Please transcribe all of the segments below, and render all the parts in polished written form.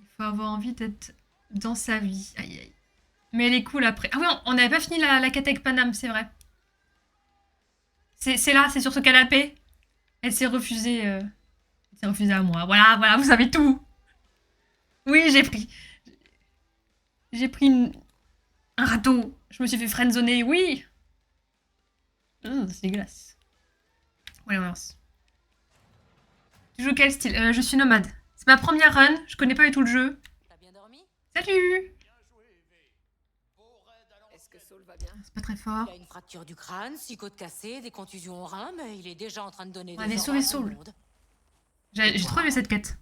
Il faut avoir envie d'être dans sa vie. Aïe aïe. Mais elle est cool après. Ah oui, on n'avait pas fini la quête avec Paname, c'est vrai. C'est là, c'est sur ce canapé. Elle s'est refusée. Elle s'est refusée à moi. Voilà, voilà, vous savez tout. Oui, j'ai pris. J'ai pris un râteau. Je me suis fait friendzoner, oui. C'est dégueulasse. Ouais, on lance. Tu joues quel style Je suis nomade. C'est ma première run, je connais pas du tout le jeu. T'as bien dormi? Salut. Est-ce que Saul va bien? C'est pas très fort. Il a une fracture du crâne, 6 côtes cassées, des contusions au rein, mais il est déjà en train de donner On des avait ordres sauvé à tout le Saul. monde. J'ai trop aimé cette quête.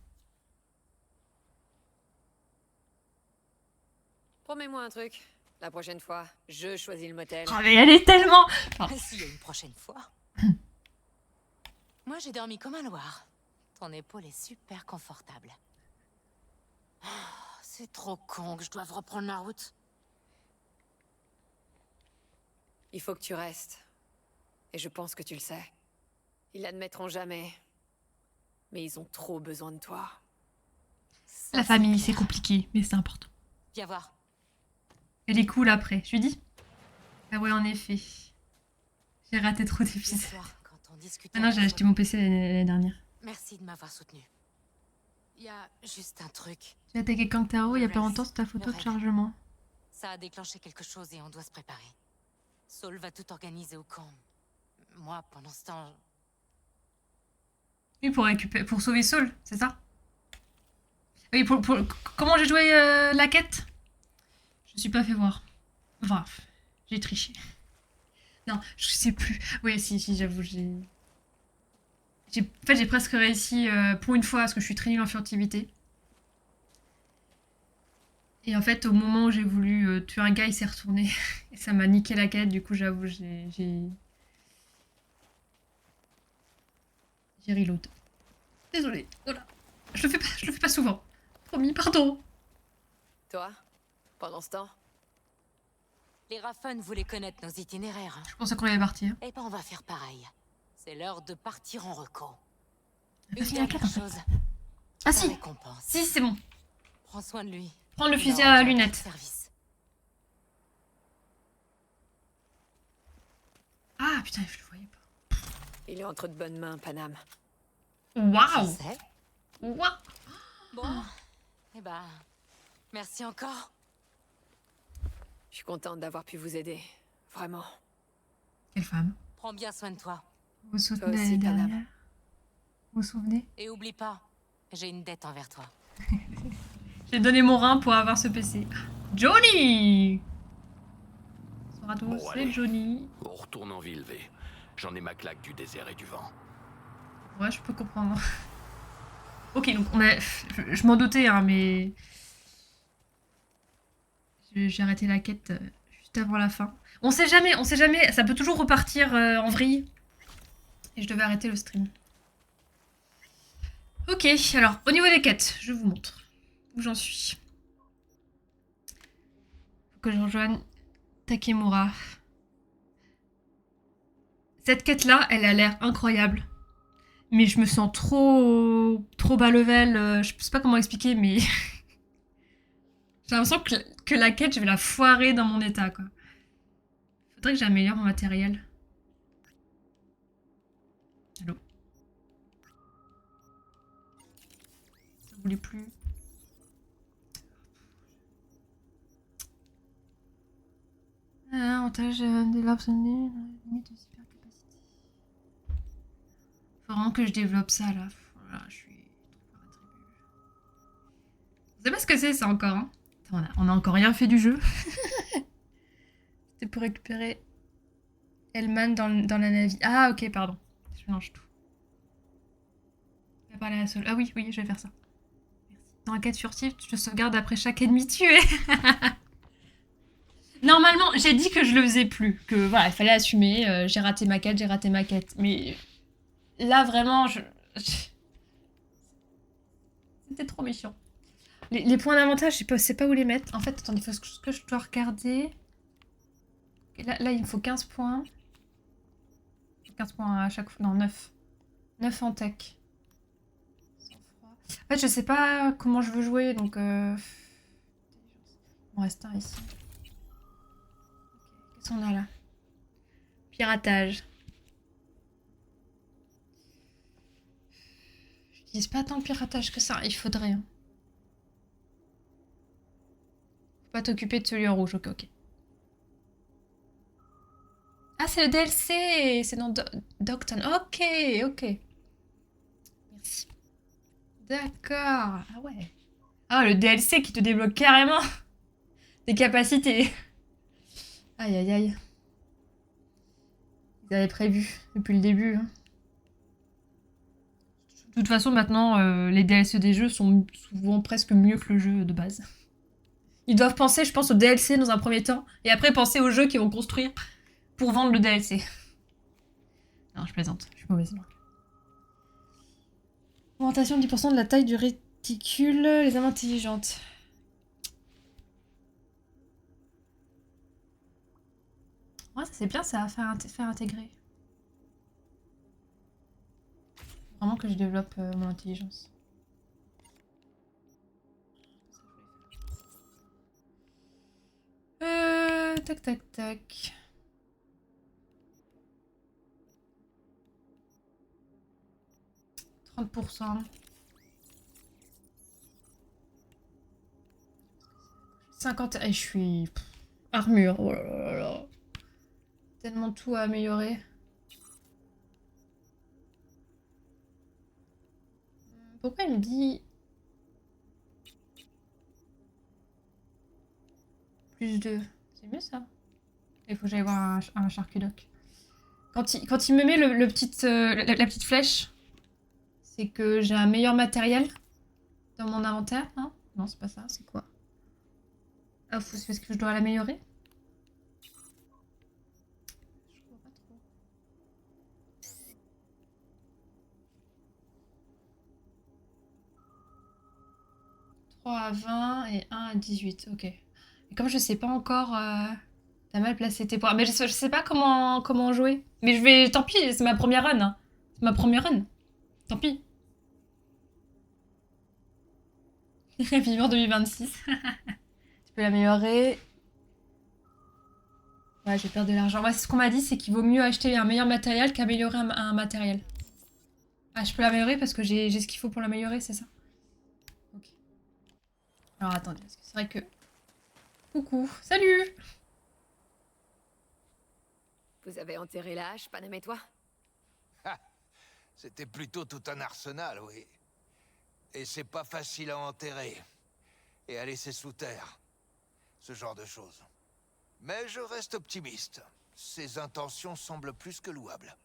Promets-moi un truc. La prochaine fois, je choisis le motel. Oh mais elle est tellement... Pardon. S'il y a une prochaine fois. Moi, j'ai dormi comme un loir. Ton épaule est super confortable. Ah, c'est trop con que je doive reprendre ma route. Il faut que tu restes. Et je pense que tu le sais. Ils l'admettront jamais. Mais ils ont trop besoin de toi. Ça, La famille, c'est c'est clair. compliqué, mais c'est important. Viens voir. Elle est cool après, je lui dis. Ah ouais, en effet. J'ai raté trop Hier d'épisodes. soir, quand on discutait Ah non, à j'ai la acheté fois- mon PC l'année dernière. Merci de m'avoir soutenu. Il y a juste un truc. J'ai attaqué Kangtaro il y a pas Rex, longtemps sur ta photo le de raid. chargement. Ça a déclenché quelque chose et on doit se préparer. Saul va tout organiser au camp. Moi, pendant ce temps, Oui, pour récupérer, pour sauver Saul, c'est ça? Oui, comment j'ai joué la quête? Je me suis pas fait voir. Enfin, j'ai triché. Non, je sais plus. Oui, si, j'avoue, en fait, j'ai presque réussi pour une fois, parce que je suis très nulle en furtivité. Et en fait, au moment où j'ai voulu tuer un gars, il s'est retourné. Et ça m'a niqué la quête, du coup, j'avoue, j'ai reload. Désolée, voilà. Je le fais pas souvent. Promis, pardon. toi, pendant ce temps, les Raffen voulaient connaître nos itinéraires. Je pensais qu'on allait partir. Eh ben, on va faire pareil. C'est l'heure de partir en reco. On a pas Une fini la dernière quête, en fait. chose. Ah Ta si, récompense. si, c'est bon. Prends soin de lui. Prendre le Il fusil a à rendu un lunettes. service. Ah putain, je le voyais pas. Il est entre de bonnes mains, Panam. Je Waouh. sais. Waouh. Bon. Eh ben, merci encore. Je suis contente d'avoir pu vous aider. Vraiment. Quelle femme. Prends bien soin de toi. Vous vous souvenez Toi de aussi, l'année Panam. dernière? Vous vous souvenez? Et oublie pas, j'ai une dette envers toi. J'ai donné mon rein pour avoir ce PC. Johnny. Bonsoir à tous, Bon, c'est allez. Johnny. On retourne en ville, V. J'en ai ma claque du désert et du vent. Ouais, je peux comprendre. Ok, donc on a... Je m'en doutais, hein, mais... J'ai arrêté la quête juste avant la fin. On sait jamais, ça peut toujours repartir en vrille. Et je devais arrêter le stream. Ok, alors, au niveau des quêtes, je vous montre où j'en suis. Faut que je rejoigne Takemura. Cette quête-là, elle a l'air incroyable. Mais je me sens trop bas level. Je sais pas comment expliquer, mais j'ai l'impression que la quête, je vais la foirer dans mon état, quoi. Faudrait que j'améliore mon matériel. Allô? Ça voulait plus. Avantage développe son nez dans la limite de supercapacité. Faut vraiment que je développe ça là. Voilà, je suis trop par attribut. Je sais pas ce que c'est ça encore. Hein. Attends, on a encore rien fait du jeu. C'était pour récupérer Elman dans la navire. Ah ok, pardon. Je mélange tout. Je vais parler à la seule. Ah oui, je vais faire ça. Merci. Dans la quête furtive, tu te sauvegardes après chaque ennemi tué. Normalement, j'ai dit que je le faisais plus, que voilà, il fallait assumer. J'ai raté ma quête, mais là vraiment, c'était trop méchant. Les points d'avantage, je sais pas où les mettre. En fait, attendez, faut que je dois regarder. Là, il me faut 15 points. 15 points à chaque fois. Non, 9. 9 en tech. Sang-froid. En fait, je sais pas comment je veux jouer, donc... Il m'en reste un ici. Ok. Qu'est-ce qu'on a là? Piratage. J'utilise pas tant de piratage que ça, il faudrait. Hein. Faut pas t'occuper de celui en rouge, ok, ok. Ah, c'est le DLC! C'est dans Docton. Ok, ok. Merci. D'accord. Ah ouais. Ah, le DLC qui te débloque carrément des capacités. Aïe, aïe, aïe. Ils avaient prévu depuis le début. Hein. De toute façon, maintenant, les DLC des jeux sont souvent presque mieux que le jeu de base. Ils doivent penser, je pense, au DLC dans un premier temps, et après penser aux jeux qu'ils vont construire pour vendre le DLC. Non, je plaisante, je suis mauvaise langue. Augmentation de 10% de la taille du réticule, les âmes intelligentes. Ouais, ça c'est bien, ça va faire intégrer. Vraiment que je développe mon intelligence. Tac tac tac. %. 50. Et je suis. Armure. Oh là là là. Tellement tout à améliorer. Pourquoi il me dit. Plus 2. C'est mieux ça. Il faut que j'aille voir un charcudoc. Quand il me met le petit, la petite flèche, c'est que j'ai un meilleur matériel dans mon inventaire, non? Non, c'est pas ça, c'est quoi? Ah, c'est parce que je dois l'améliorer? Je vois pas trop. 3 à 20 et 1 à 18, ok. Et comme je sais pas encore, t'as mal placé tes points. Mais je sais pas comment jouer. Mais je vais, tant pis, c'est ma première run. Hein. C'est ma première run. Tant pis. Vivant 2026. Tu peux l'améliorer. Ouais, je vais perdre de l'argent. Ouais, c'est ce qu'on m'a dit, c'est qu'il vaut mieux acheter un meilleur matériel qu'améliorer un matériel. Ah, je peux l'améliorer parce que j'ai ce qu'il faut pour l'améliorer, c'est ça? Ok. Alors attendez, parce que c'est vrai que... Coucou, salut! Vous avez enterré la hache, Panam et toi? C'était plutôt tout un arsenal, oui. Et c'est pas facile à enterrer. Et à laisser sous terre. Ce genre de choses. Mais je reste optimiste. Ses intentions semblent plus que louables.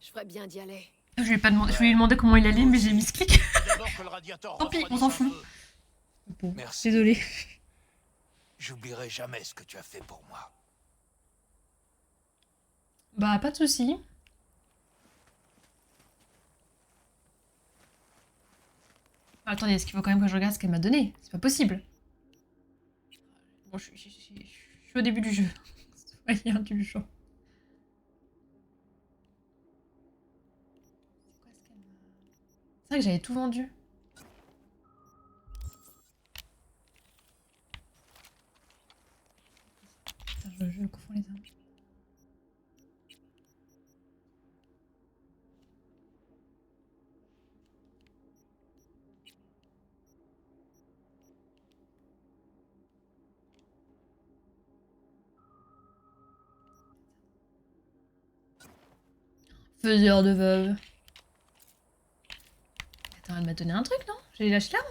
Je ferais bien d'y aller. Je lui ai pas demandé, je lui ai demandé comment il allait, mais j'ai mis ce clic. D'abord que le radiateur Tant pis, on s'en refroidisse un fout. peu. Bon, Merci. désolé. J'oublierai jamais ce que tu as fait pour moi. Bah, pas de soucis. Attendez, est-ce qu'il faut quand même que je regarde ce qu'elle m'a donné? C'est pas possible. Bon, je suis au début du jeu. Soyez indulgents. C'est vrai que j'avais tout vendu. Putain, je confonds les armes. Faiseur de veuve. Attends, elle m'a donné un truc, non? J'ai lâché l'arme?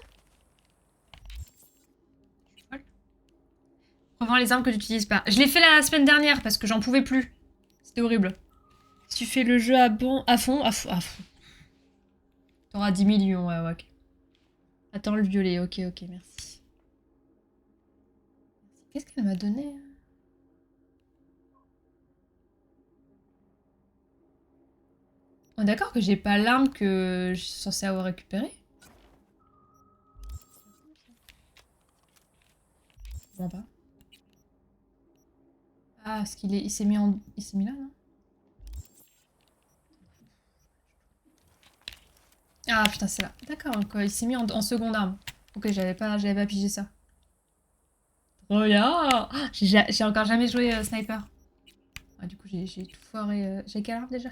Revends les armes que tu n'utilises pas. Je l'ai fait la semaine dernière parce que j'en pouvais plus. C'était horrible. Si tu fais le jeu à fond, t'auras 10 millions, ouais, ok. Attends, le violet, ok, ok, merci. Qu'est-ce qu'elle m'a donné? On est d'accord que j'ai pas l'arme que je suis censée avoir récupérée? Je comprends pas. Ah, parce il s'est mis là, non? Ah putain, c'est là. D'accord, donc il s'est mis en seconde arme. Ok, j'avais pas pigé ça. Regarde, j'ai encore jamais joué sniper. Ah, du coup, j'ai tout foiré. J'ai quelle arme déjà?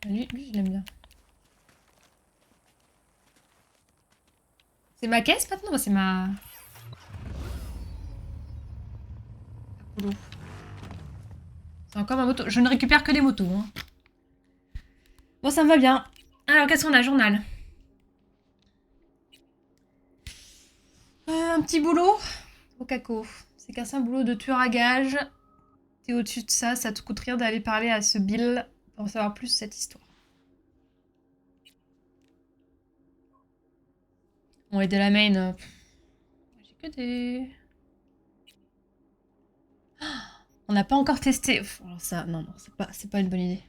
Lui je l'aime bien. C'est ma caisse maintenant? Bah, c'est ma... Polo. C'est encore ma moto. Je ne récupère que des motos. Hein. Bon, ça me va bien. Alors, qu'est-ce qu'on a? Journal. Un petit boulot au caco. C'est qu'un simple boulot de tueur à gages. T'es au-dessus de ça, ça te coûte rien d'aller parler à ce Bill pour en savoir plus sur cette histoire. Bon, et de la main, j'ai que des... On n'a pas encore testé. Alors ça, non, c'est pas une bonne idée.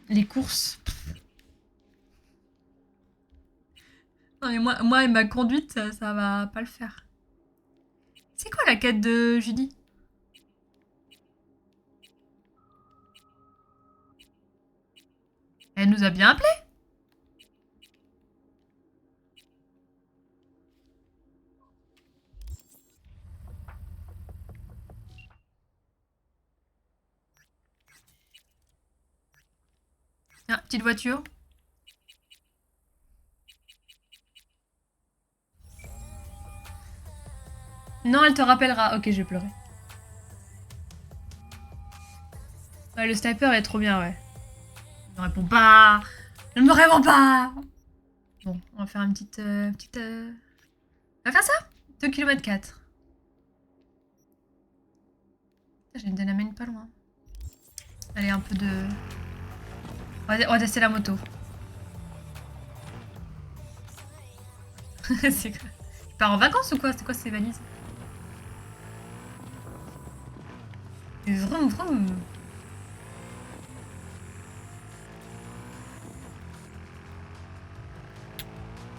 Les courses. Non mais moi et ma conduite, ça va pas le faire. C'est quoi la quête de Judy? Elle nous a bien appelé. Ah, petite voiture. Non, elle te rappellera. Ok, je vais pleurer. Ouais, le sniper est trop bien, ouais. Ne me réponds pas. Ne me réponds pas. Bon, on va faire une petite... On va faire ça 2 km 4. J'ai une dynamite pas loin. Allez, un peu de... On va tester la moto. C'est quoi? Tu pars en vacances ou quoi? C'est quoi ces valises? Vroom vroom.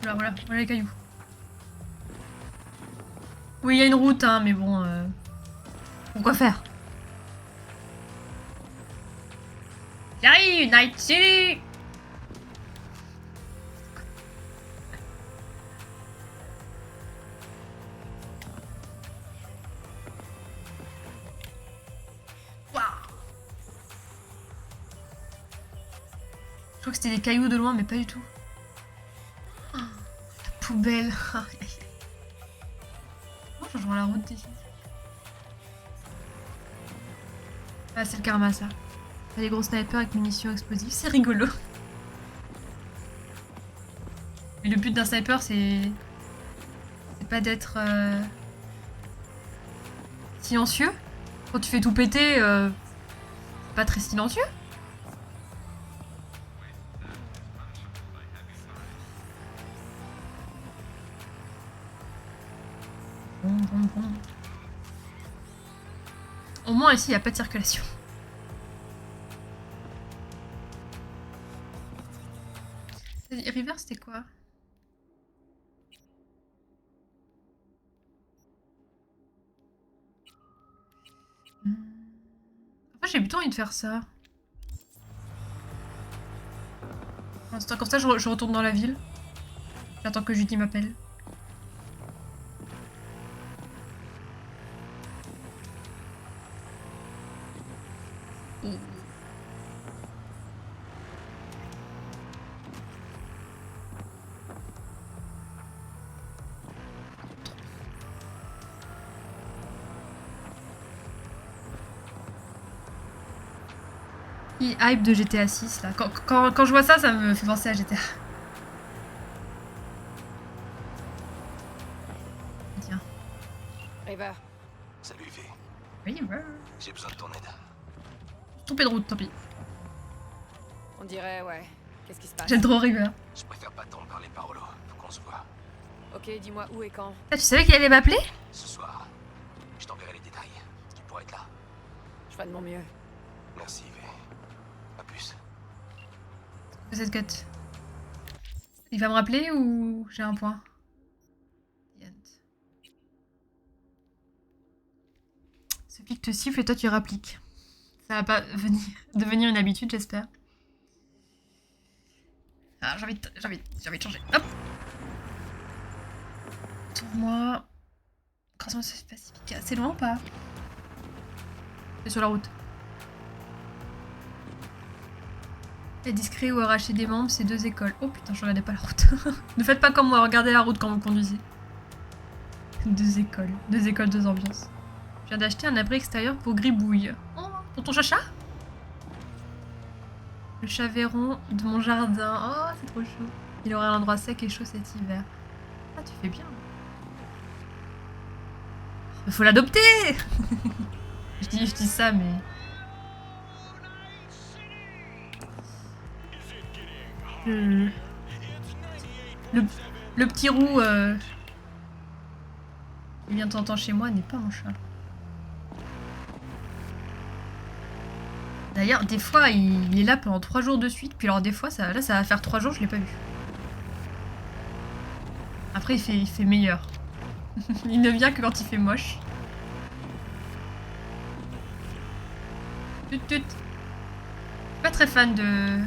Voilà les cailloux. Oui, il y a une route, hein, mais bon... Pourquoi faire? J'arrive, Night City! Waouh! Je crois que c'était des cailloux de loin, mais pas du tout. Oh, la poubelle! Moi, je rejoins la route d'ici. Ah, c'est le karma, ça. Les gros snipers avec munitions explosives, c'est rigolo. Mais le but d'un sniper, c'est pas d'être silencieux. Quand tu fais tout péter, c'est pas très silencieux. Bon. Au moins ici, il n'y a pas de circulation. River, c'était quoi? En fait, j'ai plutôt envie de faire ça. Pour l'instant, comme ça, je retourne dans la ville. J'attends que Judy m'appelle. Hype de GTA 6 là. Quand je vois ça, ça me fait penser à GTA. Tiens. River, Salut, V. River. J'ai besoin de ton aide. Trompé de route, tant pis. on dirait, ouais. Qu'est-ce qui se passe? J'aime trop River. Je préfère pas t'en parler par holo. Faut qu'on se voit. Ok, dis-moi où et quand. Ah, tu savais qu'il allait m'appeler? Ce soir, je t'enverrai les détails. Tu pourras être là. Je ferai de mon mieux. Merci, V. À plus. Cette cut. Il va me rappeler ou j'ai un point? Ce flic te siffle et toi tu rappliques. Ça va pas devenir une habitude, j'espère. Ah, j'ai envie de changer. Hop. Tourne-moi. Croisement pacifique. C'est loin ou pas? C'est sur la route. Être discret ou arracher des membres, c'est 2 écoles. Oh putain, je regardais pas la route. Ne faites pas comme moi, regardez la route quand vous conduisez. 2 écoles. 2 écoles, 2 ambiances. Je viens d'acheter un abri extérieur pour Gribouille. Oh, pour ton chacha? Le chaveiron de mon jardin. Oh, c'est trop chaud. Il aura un endroit sec et chaud cet hiver. Ah, tu fais bien. Il faut l'adopter. je dis ça, mais... Le petit roux qui vient de temps en temps chez moi n'est pas mon chat. D'ailleurs, des fois, il est là pendant 3 jours de suite. Puis alors, des fois, ça va faire 3 jours, je l'ai pas vu. Après, il fait meilleur. Il ne vient que quand il fait moche. Tut. Pas très fan de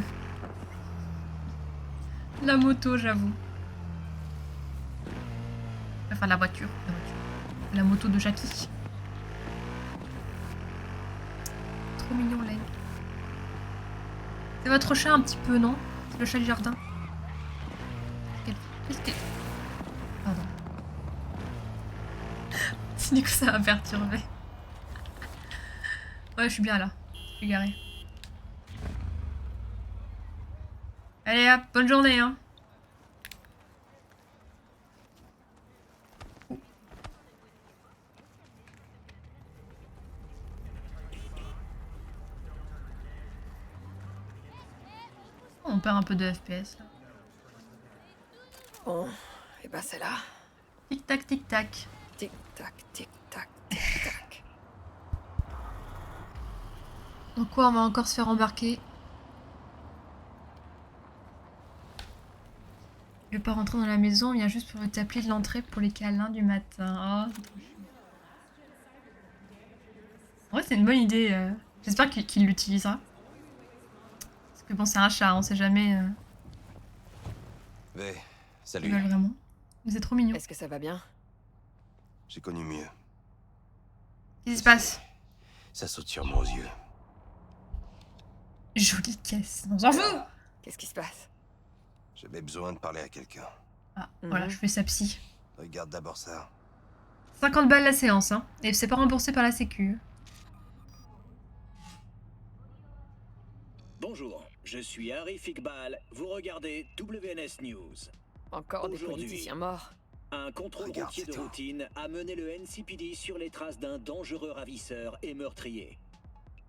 la moto, j'avoue. Enfin, la voiture. La moto de Jackie. Trop mignon, là. C'est votre chat un petit peu, non? C'est le chat du jardin. Qu'est-ce que... Pardon. Du coup, ça va perturber. Ouais, je suis bien là. Je suis garée. Allez hop, bonne journée, hein. On perd un peu de FPS là. Bon, et ben c'est là. Tic tac, tic tac. Tic tac, tic tac, tic tac. Donc quoi, on va encore se faire embarquer. Je vais pas rentrer dans la maison, on vient juste pour t'appeler de l'entrée pour les câlins du matin. Oh, c'est trop chou. En vrai, c'est une bonne idée. J'espère qu'il l'utilisera. Parce que bon, c'est un chat, on sait jamais. Vé, Ils salut. veulent vraiment. Vous êtes trop mignon. Est-ce que ça va bien? J'ai connu mieux. Qu'est-ce qui se passe? Ça saute sûrement aux yeux. Jolie caisse. On s'en fout. Qu'est-ce qui se passe? J'avais besoin de parler à quelqu'un. Ah, voilà, je fais sa psy. Regarde d'abord ça. 50 balles la séance, hein. Et c'est pas remboursé par la sécu. Bonjour, je suis Arif Iqbal, vous regardez WNS News. Encore des Aujourd'hui. politiciens morts. Un contrôle Regarde, routier de c'est tout. routine a mené le NCPD sur les traces d'un dangereux ravisseur et meurtrier.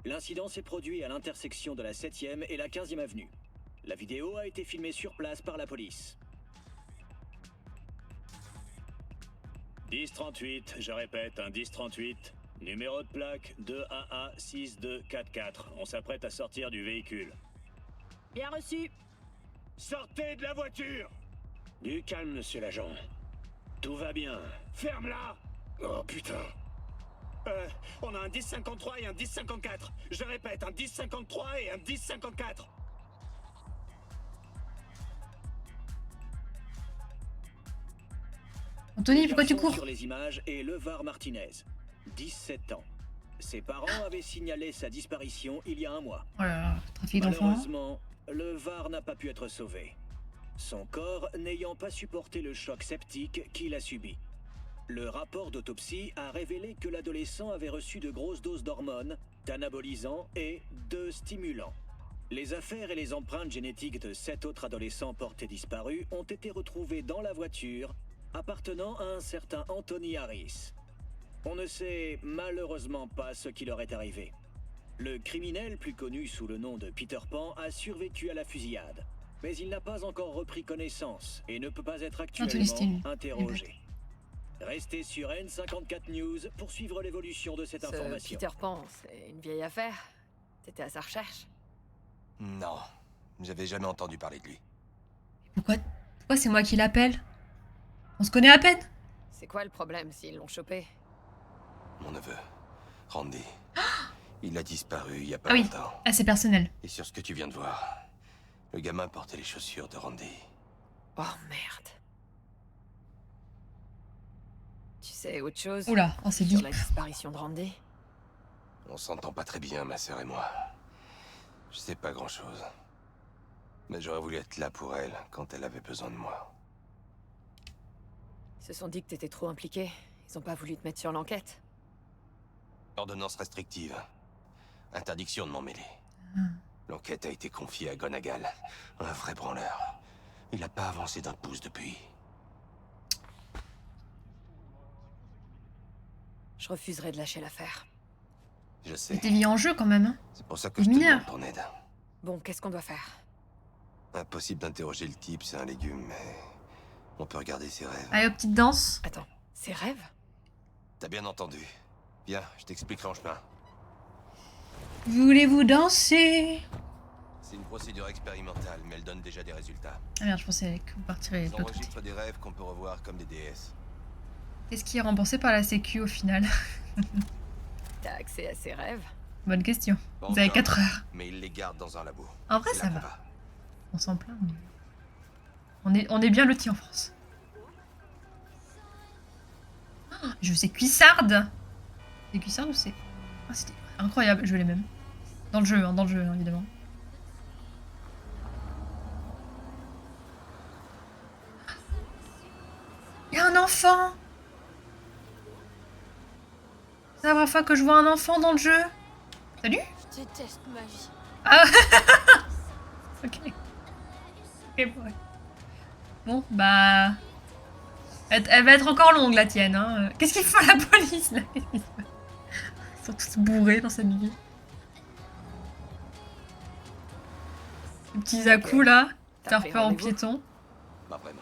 L'incident s'est produit à l'intersection de la 7e et la 15e avenue. La vidéo a été filmée sur place par la police. 1038, je répète, un 1038. Numéro de plaque 2AA6244. On s'apprête à sortir du véhicule. Bien reçu. Sortez de la voiture! Du calme, monsieur l'agent. Tout va bien. Ferme-la! Oh putain. On a un 1053 et un 1054. Je répète, un 1053 et un 1054. Anthony, Le pourquoi tu garçon cours? sur les images est Levar Martinez, 17 ans. Ses parents avaient signalé sa disparition il y a un mois. Oh là là, trafic d'enfants. Malheureusement, Levar n'a pas pu être sauvé. Son corps n'ayant pas supporté le choc septique qu'il a subi. Le rapport d'autopsie a révélé que l'adolescent avait reçu de grosses doses d'hormones, d'anabolisants et de stimulants. Les affaires et les empreintes génétiques de 7 autres adolescents portés disparus ont été retrouvées dans la voiture appartenant à un certain Anthony Harris. On ne sait malheureusement pas ce qui leur est arrivé. Le criminel, plus connu sous le nom de Peter Pan, a survécu à la fusillade. Mais il n'a pas encore repris connaissance et ne peut pas être Anthony Steele. actuellement interrogé. Restez sur N54 News pour suivre l'évolution de cette Ce information. Peter Pan, c'est une vieille affaire. T'étais à sa recherche. Non, j'avais jamais entendu parler de lui. Pourquoi c'est moi qui l'appelle? On se connaît à peine? C'est quoi le problème s'ils l'ont chopé? Mon neveu, Randy. Il a disparu il y a pas Ah oui, longtemps. assez personnel. Et sur ce que tu viens de voir, le gamin portait les chaussures de Randy. Oh merde. Tu sais autre chose Oula, oh, c'est sur deep. la disparition de Randy? On s'entend pas très bien, ma sœur et moi. Je sais pas grand-chose. Mais j'aurais voulu être là pour elle quand elle avait besoin de moi. Ils se sont dit que t'étais trop impliqué. Ils ont pas voulu te mettre sur l'enquête. Ordonnance restrictive. Interdiction de m'en mêler. L'enquête a été confiée à Gonagal, un vrai branleur. Il a pas avancé d'un pouce depuis. Je refuserai de lâcher l'affaire. Je sais. T'es mis en jeu quand même, hein. C'est pour ça que T'es je te mineur. demande ton aide. Bon, qu'est-ce qu'on doit faire? Impossible d'interroger le type, c'est un légume, mais... on peut regarder ses rêves. Allez, hop, petite danse. Attends, ses rêves? T'as bien entendu. Viens, je t'expliquerai en chemin. Voulez-vous danser? C'est une procédure expérimentale, mais elle donne déjà des résultats. Ah merde, je pensais que vous partirez de Ils l'autre côté. enregistrent des rêves qu'on peut revoir comme des déesses. Qu'est-ce qui est remboursé par la sécu au final? T'as accès à ses rêves? Bonne question. Pas Vous avez encore, 4 heures. Mais ils les gardent dans un labo. En vrai, C'est ça là qu'on va. On s'en plaint. Mais... On est bien lotis en France. Oh, je sais cuissarde. C'est cuissarde ou c'est... Ah, c'était incroyable, je l'ai même. Dans le jeu, hein, évidemment. Il y a un enfant. C'est la première fois que je vois un enfant dans le jeu. Salut. Je déteste ma vie. Ah. Ok. Ok, ouais. Bon, bah... Elle va être encore longue, la tienne. Hein. Qu'est-ce qu'il fait la police, là? Qu'est-ce qu'il fait? Ils sont tous bourrés dans cette vie. Les petits à-coups, là. T'as Faire pris peur aux rendez-vous? piétons. Pas vraiment.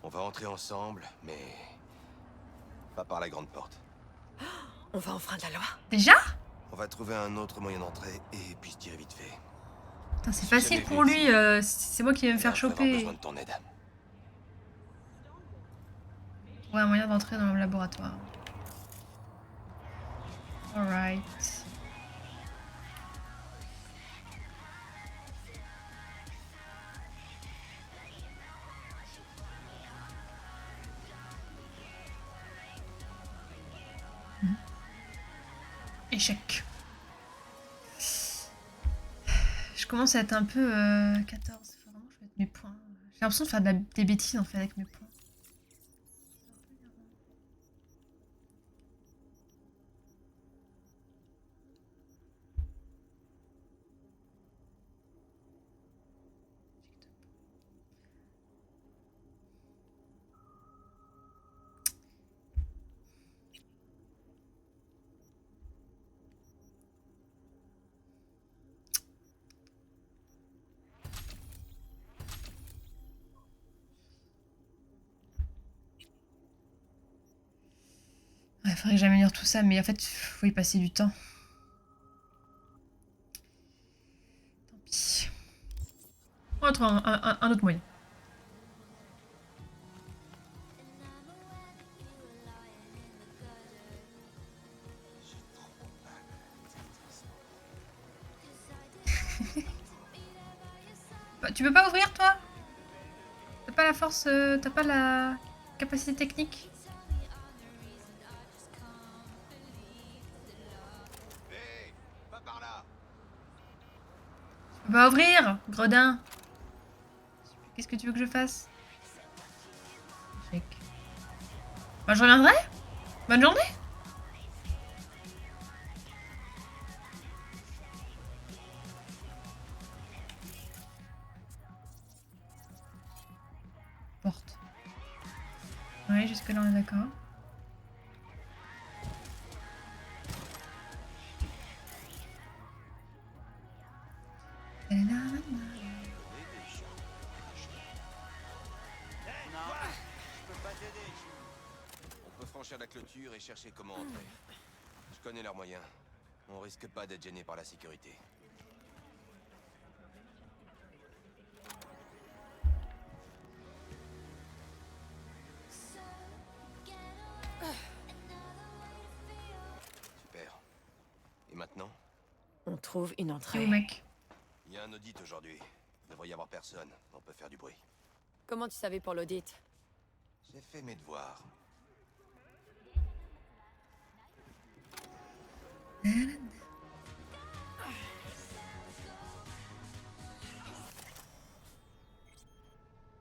On va entrer ensemble, mais... pas par la grande porte. On va enfreindre la loi? Déjà? On va trouver un autre moyen d'entrer et puis se tirer vite fait. Putain, c'est J'ai facile jamais pour vu lui. ici. C'est moi qui vais me faire Là, je vais avoir choper. besoin de ton aide. Trouver un moyen d'entrer dans le laboratoire. Alright. Échec. Je commence à être un peu 14. Faut vraiment que je mette mes points. J'ai l'impression de faire des bêtises en fait avec mes points. Ouais, faudrait que j'améliore tout ça, mais en fait, faut y passer du temps. Tant pis. On va trouver un autre moyen. Bah, tu peux pas ouvrir, toi? T'as pas la force, t'as pas la capacité technique? Hé, pas par là. Tu peux pas ouvrir, gredin. Qu'est-ce que tu veux que je fasse? Échec. Bah, je reviendrai. Bonne journée. Porte. Ouais, jusque-là, on est d'accord. On peut franchir la clôture et chercher comment entrer. Je connais leurs moyens. On risque pas d'être gêné par la sécurité. Super. Et maintenant ? trouve une Qui est où, entrée. mec? Il y a un audit aujourd'hui. Il devrait y avoir personne. On peut faire du bruit. Comment tu savais pour l'audit? J'ai fait mes devoirs.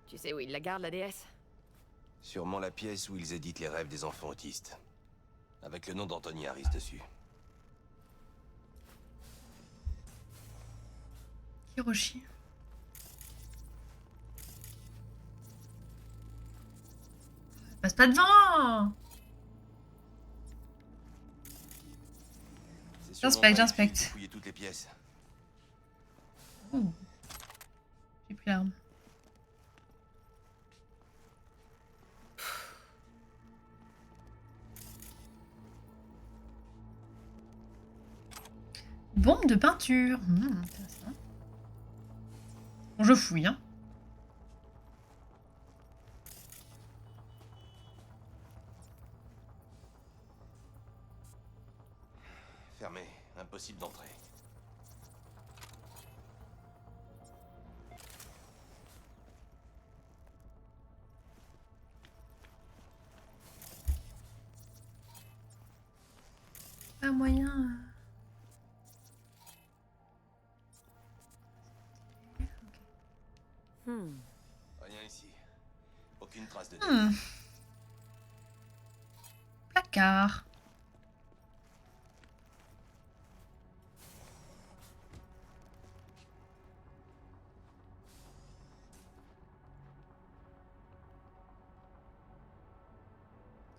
Tu sais où il la garde, la déesse? Sûrement la pièce où ils éditent les rêves des enfants autistes. Avec le nom d'Anthony Harris dessus. Hiroshi. Passe pas devant! C'est sûrement J'inspecte, pas utile j'inspecte. de fouiller toutes les pièces. Oh. J'ai pris l'arme. Bombe de peinture. Intéressant. Bon, je fouille, hein. Fermé. Impossible d'entrer. Pas moyen. Hmm. Rien ici. Aucune trace de Hmm. Placard.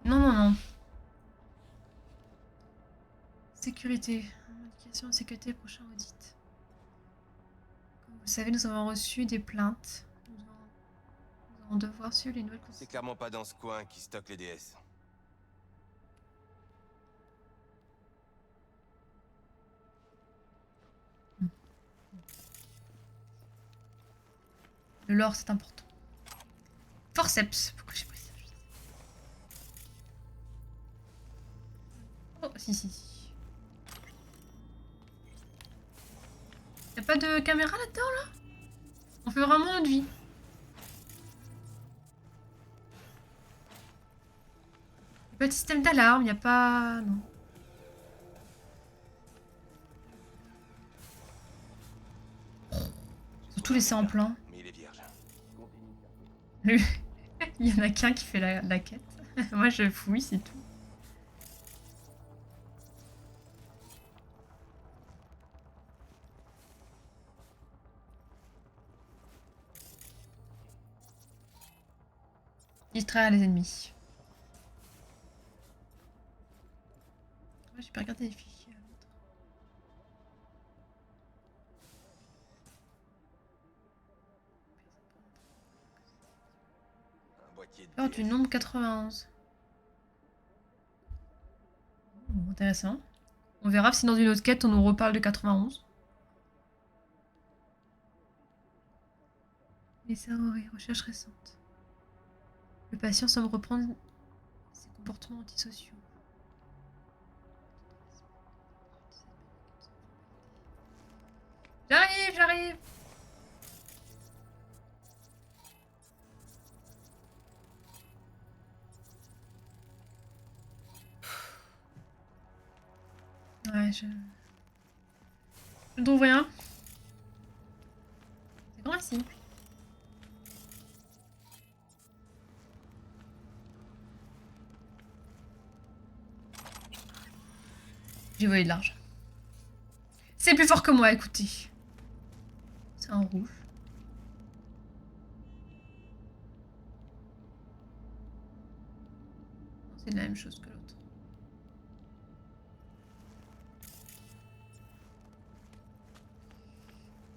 Non, non, non. Sécurité. Indication de sécurité, prochain audit. Comme vous le savez, nous avons reçu des plaintes. Nous allons devoir suivre les nouvelles C'est consignes. clairement pas dans ce coin qui stocke les DS. Le lore, c'est important. Forceps. Pourquoi j'ai pris ça? Oh, si, si, si. Y'a pas de caméra là-dedans, là? On fait vraiment notre vie. Y'a pas de système d'alarme, y'a pas... Non. Ils ont tout laissé en plan. Mais il est vierge. Le- Il y en a qu'un qui fait la quête. Moi, je fouille, c'est tout. Distraire les ennemis. Ouais, j'ai pas regardé les fichiers. Un boîtier de Peur du DS. nombre 91. Oh, intéressant. On verra si dans une autre quête on nous reparle de 91. Mais ça aurait recherche récente. Le patient semble reprendre ses comportements antisociaux. J'arrive, j'arrive. Ouais, je ne trouve rien. C'est grand ici. J'ai volé de l'argent. C'est plus fort que moi, écoutez. C'est un rouge. C'est la même chose que l'autre.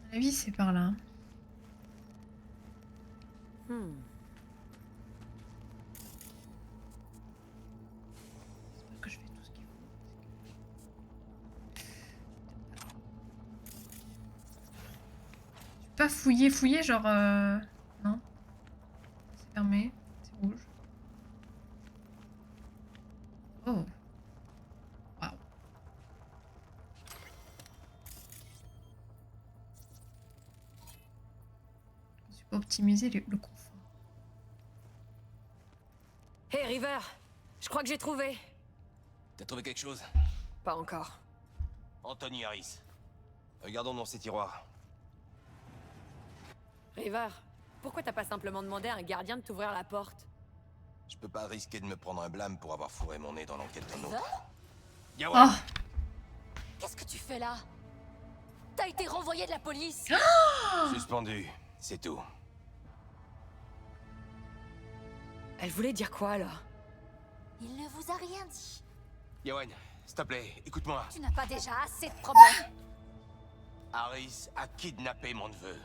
À mon avis, c'est par là. Hmm. J'espère que je fais tout ce qu'il faut. Je peux pas fouiller, genre... Non. C'est fermé. C'est rouge. Oh. Waouh. Optimiser le confort. Hé, River! Je crois que j'ai trouvé. T'as trouvé quelque chose? Pas encore. Anthony Harris. Regardons dans ces tiroirs. River, pourquoi t'as pas simplement demandé à un gardien de t'ouvrir la porte? Je peux pas risquer de me prendre un blâme pour avoir fourré mon nez dans l'enquête d'un autre. Oh, Yawan! Qu'est-ce que tu fais là? T'as été renvoyé de la police. Suspendu, c'est tout. Elle voulait dire quoi, alors? Il ne vous a rien dit. Yawan, s'il te plaît, écoute-moi. Tu n'as pas déjà assez de problèmes? Harris a kidnappé mon neveu.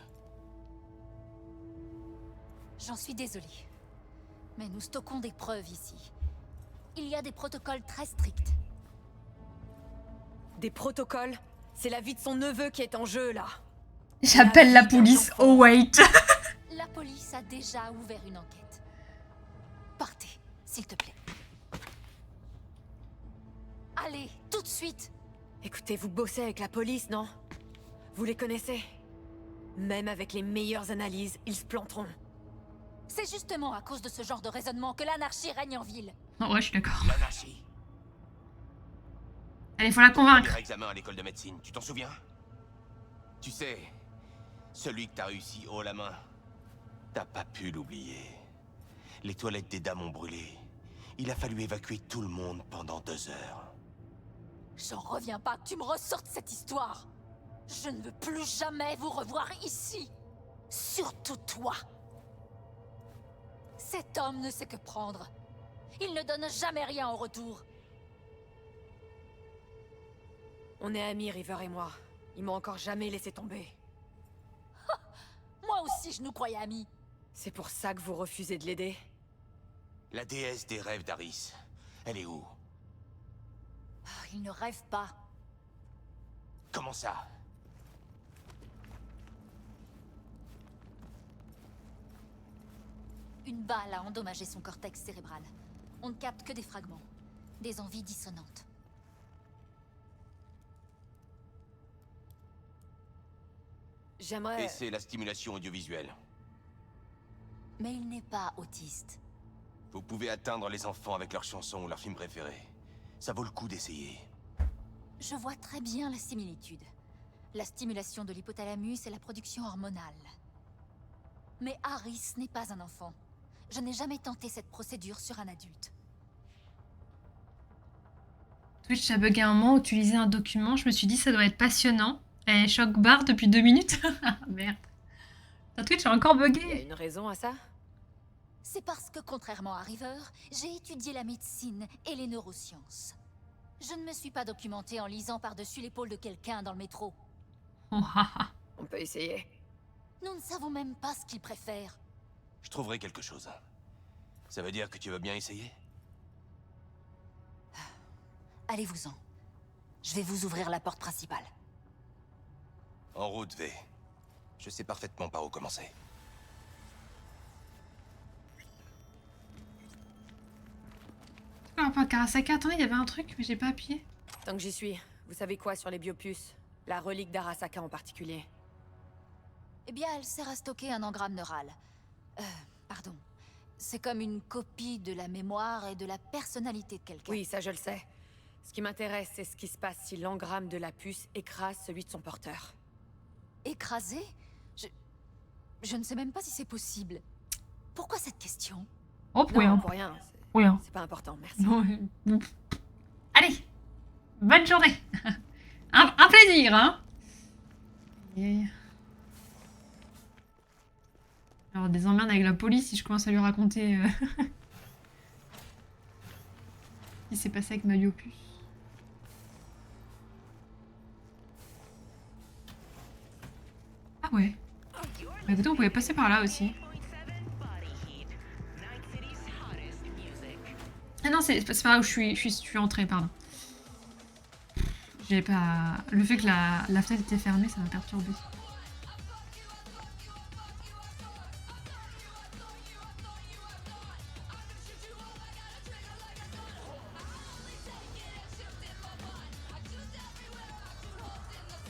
J'en suis désolée. Mais nous stockons des preuves ici. Il y a des protocoles très stricts. Des protocoles? C'est la vie de son neveu qui est en jeu, là. j'appelle la police. Oh wait. La police a déjà ouvert une enquête. Partez, s'il te plaît. Allez, tout de suite. Écoutez, vous bossez avec la police, non? Vous les connaissez? Même avec les meilleures analyses, ils se planteront. C'est justement à cause de ce genre de raisonnement que l'anarchie règne en ville. Oh, ouais, je suis d'accord. L'anarchie. Allez, faut la convaincre. Premier examen à l'école de médecine, tu t'en souviens? Tu sais, celui que t'as réussi haut la main, t'as pas pu l'oublier. Les toilettes des dames ont brûlé. Il a fallu évacuer tout le monde pendant 2 heures. J'en reviens pas que tu me ressortes cette histoire. Je ne veux plus jamais vous revoir ici. Surtout toi. Cet homme ne sait que prendre. Il ne donne jamais rien en retour. On est amis, River et moi. Ils m'ont encore jamais laissé tomber. Moi aussi, je nous croyais amis. C'est pour ça que vous refusez de l'aider? La déesse des rêves d'Harris, elle est où? Il ne rêve pas. Comment ça? Une balle a endommagé son cortex cérébral. On ne capte que des fragments. Des envies dissonantes. J'aimerais... Et c'est la stimulation audiovisuelle. Mais il n'est pas autiste. Vous pouvez atteindre les enfants avec leurs chansons ou leurs films préférés. Ça vaut le coup d'essayer. Je vois très bien la similitude. La stimulation de l'hypothalamus et la production hormonale. Mais Harris n'est pas un enfant. Je n'ai jamais tenté cette procédure sur un adulte. Twitch a bugué un moment où tu lisais un document. Je me suis dit, ça doit être passionnant. Et choc barre depuis 2 minutes. Merde. Ta Twitch a encore Il y a bugué. une raison à ça? C'est parce que, contrairement à River, j'ai étudié la médecine et les neurosciences. Je ne me suis pas documentée en lisant par-dessus l'épaule de quelqu'un dans le métro. On peut essayer. Nous ne savons même pas ce qu'il préfère. Je trouverai quelque chose. Ça veut dire que tu veux bien essayer? Allez-vous-en. Je vais vous ouvrir la porte principale. En route, V. Je sais parfaitement par où commencer. Ah, pas Karasaka. Attendez, il y avait un truc, mais j'ai pas appuyé. Tant que j'y suis, vous savez quoi sur les biopuces? La relique d'Arasaka en particulier. Eh bien, elle sert à stocker un engramme neural. Pardon. C'est comme une copie de la mémoire et de la personnalité de quelqu'un. Oui, ça je le sais. Ce qui m'intéresse, c'est ce qui se passe si l'engramme de la puce écrase celui de son porteur. Écrasé? Je ne sais même pas si c'est possible. Pourquoi cette question? Oh, oui, Non, hein. pour rien. Oui, hein. C'est pas important, merci. Non, allez, bonne journée. Un plaisir, hein. Yeah. Alors, des emmerdes avec la police si je commence à lui raconter ce qui s'est passé avec ma biopuce. Ah ouais. Bah, écoutez, on pouvait passer par là aussi. Ah non, c'est pas là où je suis entrée, pardon. J'ai pas... Le fait que la fenêtre était fermée, ça m'a perturbée.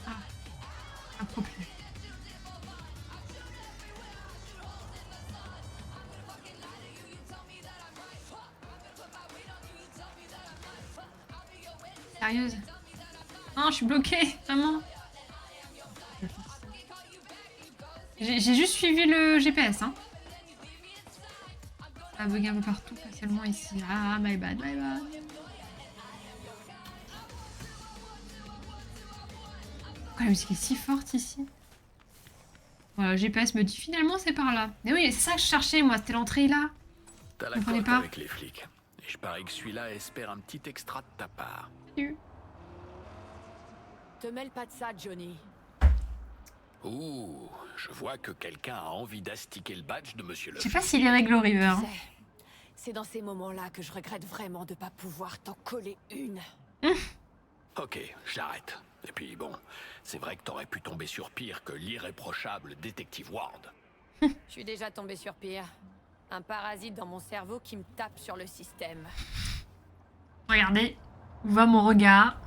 Ah, un problème. sérieuse. Non, je suis bloquée, vraiment. J'ai juste suivi le GPS, hein. Ça bug un peu partout, facilement ici. Ah, my bad, my bad. Pourquoi la musique est si forte ici? Voilà, le GPS me dit finalement c'est par là. Mais oui, c'est ça que je cherchais moi, c'était l'entrée là. T'as la Vous comprenez cote pas? avec les flics. Et je parie que celui-là espère un petit extra de ta part. Salut. Te mêle pas de ça, Johnny. Ouh, je vois que quelqu'un a envie d'astiquer le badge de Monsieur le Je sais pas s'il est règle au River. Tu sais, c'est dans ces moments-là que je regrette vraiment de pas pouvoir t'en coller une. Ok, j'arrête. Et puis bon, c'est vrai que t'aurais pu tomber sur pire que l'irréprochable détective Ward. Je suis déjà tombé sur pire. Un parasite dans mon cerveau qui me tape sur le système. Regardez, où va mon regard.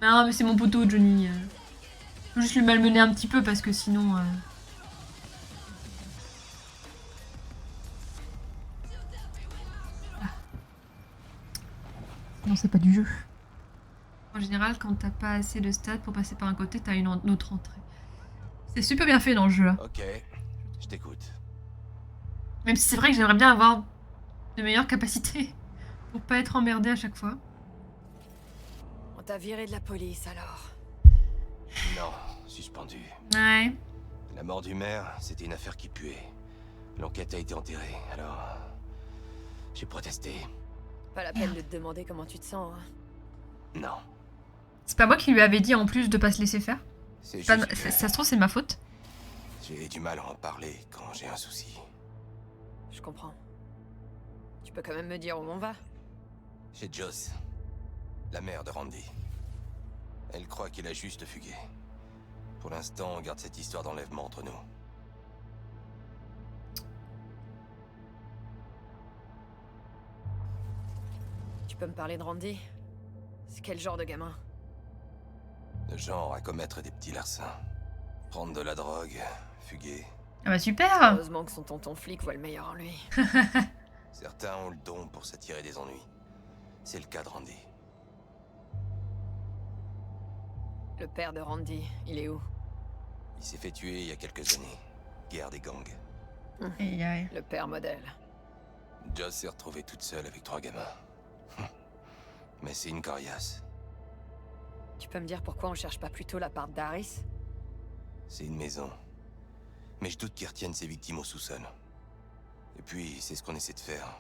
Non mais c'est mon poteau Johnny. Faut juste le malmener un petit peu parce que sinon... Ah. Non, c'est pas du jeu. En général, quand t'as pas assez de stats pour passer par un côté, t'as une autre entrée. C'est super bien fait dans le jeu là. Ok, je t'écoute. Même si c'est vrai que j'aimerais bien avoir de meilleures capacités pour pas être emmerdé à chaque fois. On t'a viré de la police alors. Non, suspendu. Ouais. La mort du maire, c'était une affaire qui puait. L'enquête a été enterrée, alors... j'ai protesté. Pas la peine de te demander comment tu te sens. Hein. Non. C'est pas moi qui lui avais dit en plus de pas se laisser faire. C'est Pas- juste que ça se trouve, c'est ma faute. j'ai du mal à en parler quand j'ai un souci. Je comprends. Tu peux quand même me dire où on va? Chez Joss, la mère de Randy. Elle croit qu'il a juste fugué. Pour l'instant, on garde cette histoire d'enlèvement entre nous. Tu peux me parler de Randy? C'est quel genre de gamin? Le genre à commettre des petits larcins. Prendre de la drogue, fuguer. Ah bah super. Heureusement que son tonton flic voit le meilleur en lui. Certains ont le don pour s'attirer des ennuis. C'est le cas de Randy. Le père de Randy, il est où? Il s'est fait tuer il y a quelques années. Guerre des gangs. Aïe, aïe. Le père modèle. Joss s'est retrouvée toute seule avec 3 gamins. Mais c'est une coriace. Tu peux me dire pourquoi on cherche pas plutôt la part d'Harris? C'est une maison. Mais je doute qu'ils retiennent ses victimes au sous-sol. Et puis, c'est ce qu'on essaie de faire.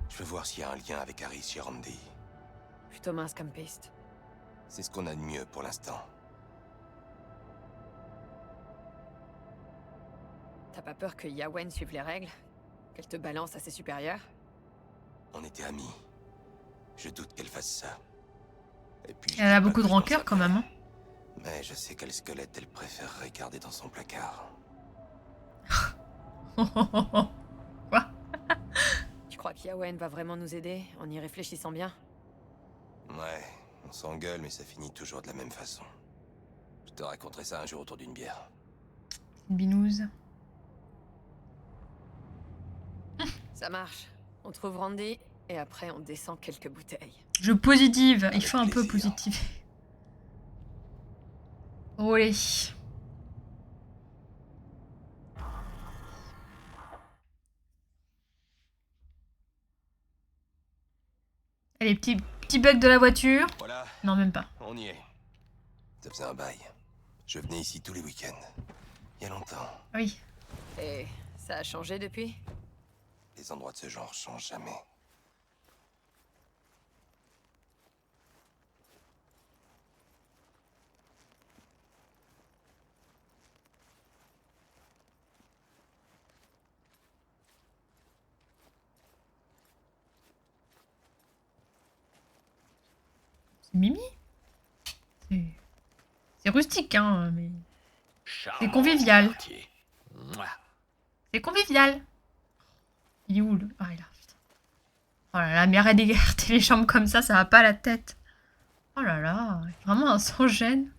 Je veux voir s'il y a un lien avec Harris chez Randy. Plutôt mince comme piste. C'est ce qu'on a de mieux pour l'instant. T'as pas peur que Yawen suive les règles? Qu'elle te balance à ses supérieurs? On était amis. Je doute qu'elle fasse ça. Et puis, Elle a beaucoup de rancœur quand même. Hein. Mais je sais quel squelette elle préférerait garder dans son placard. Quoi? Tu crois qu'Yawen va vraiment nous aider en y réfléchissant bien? Ouais, on s'engueule, mais ça finit toujours de la même façon. Je te raconterai ça un jour autour d'une bière. Une binouse. Ça marche. On trouve Randy et après on descend quelques bouteilles. Je positive. Il Avec faut un peu plaisir. positive. Olé. Allez, petit bug de la voiture. Voilà, Non, même pas. on y est. Ça faisait un bail. Je venais ici tous les week-ends. Il y a longtemps. Ah oui. Et ça a changé depuis? Les endroits de ce genre changent jamais. C'est Mimi. C'est rustique, hein, mais... Charmant convivial. quartier. Mouah. C'est convivial. Il est où, le... Ah, il est là, putain. Oh là là, mais arrête d'écarter les jambes comme ça va pas à la tête. Oh là là, vraiment un sans-gêne.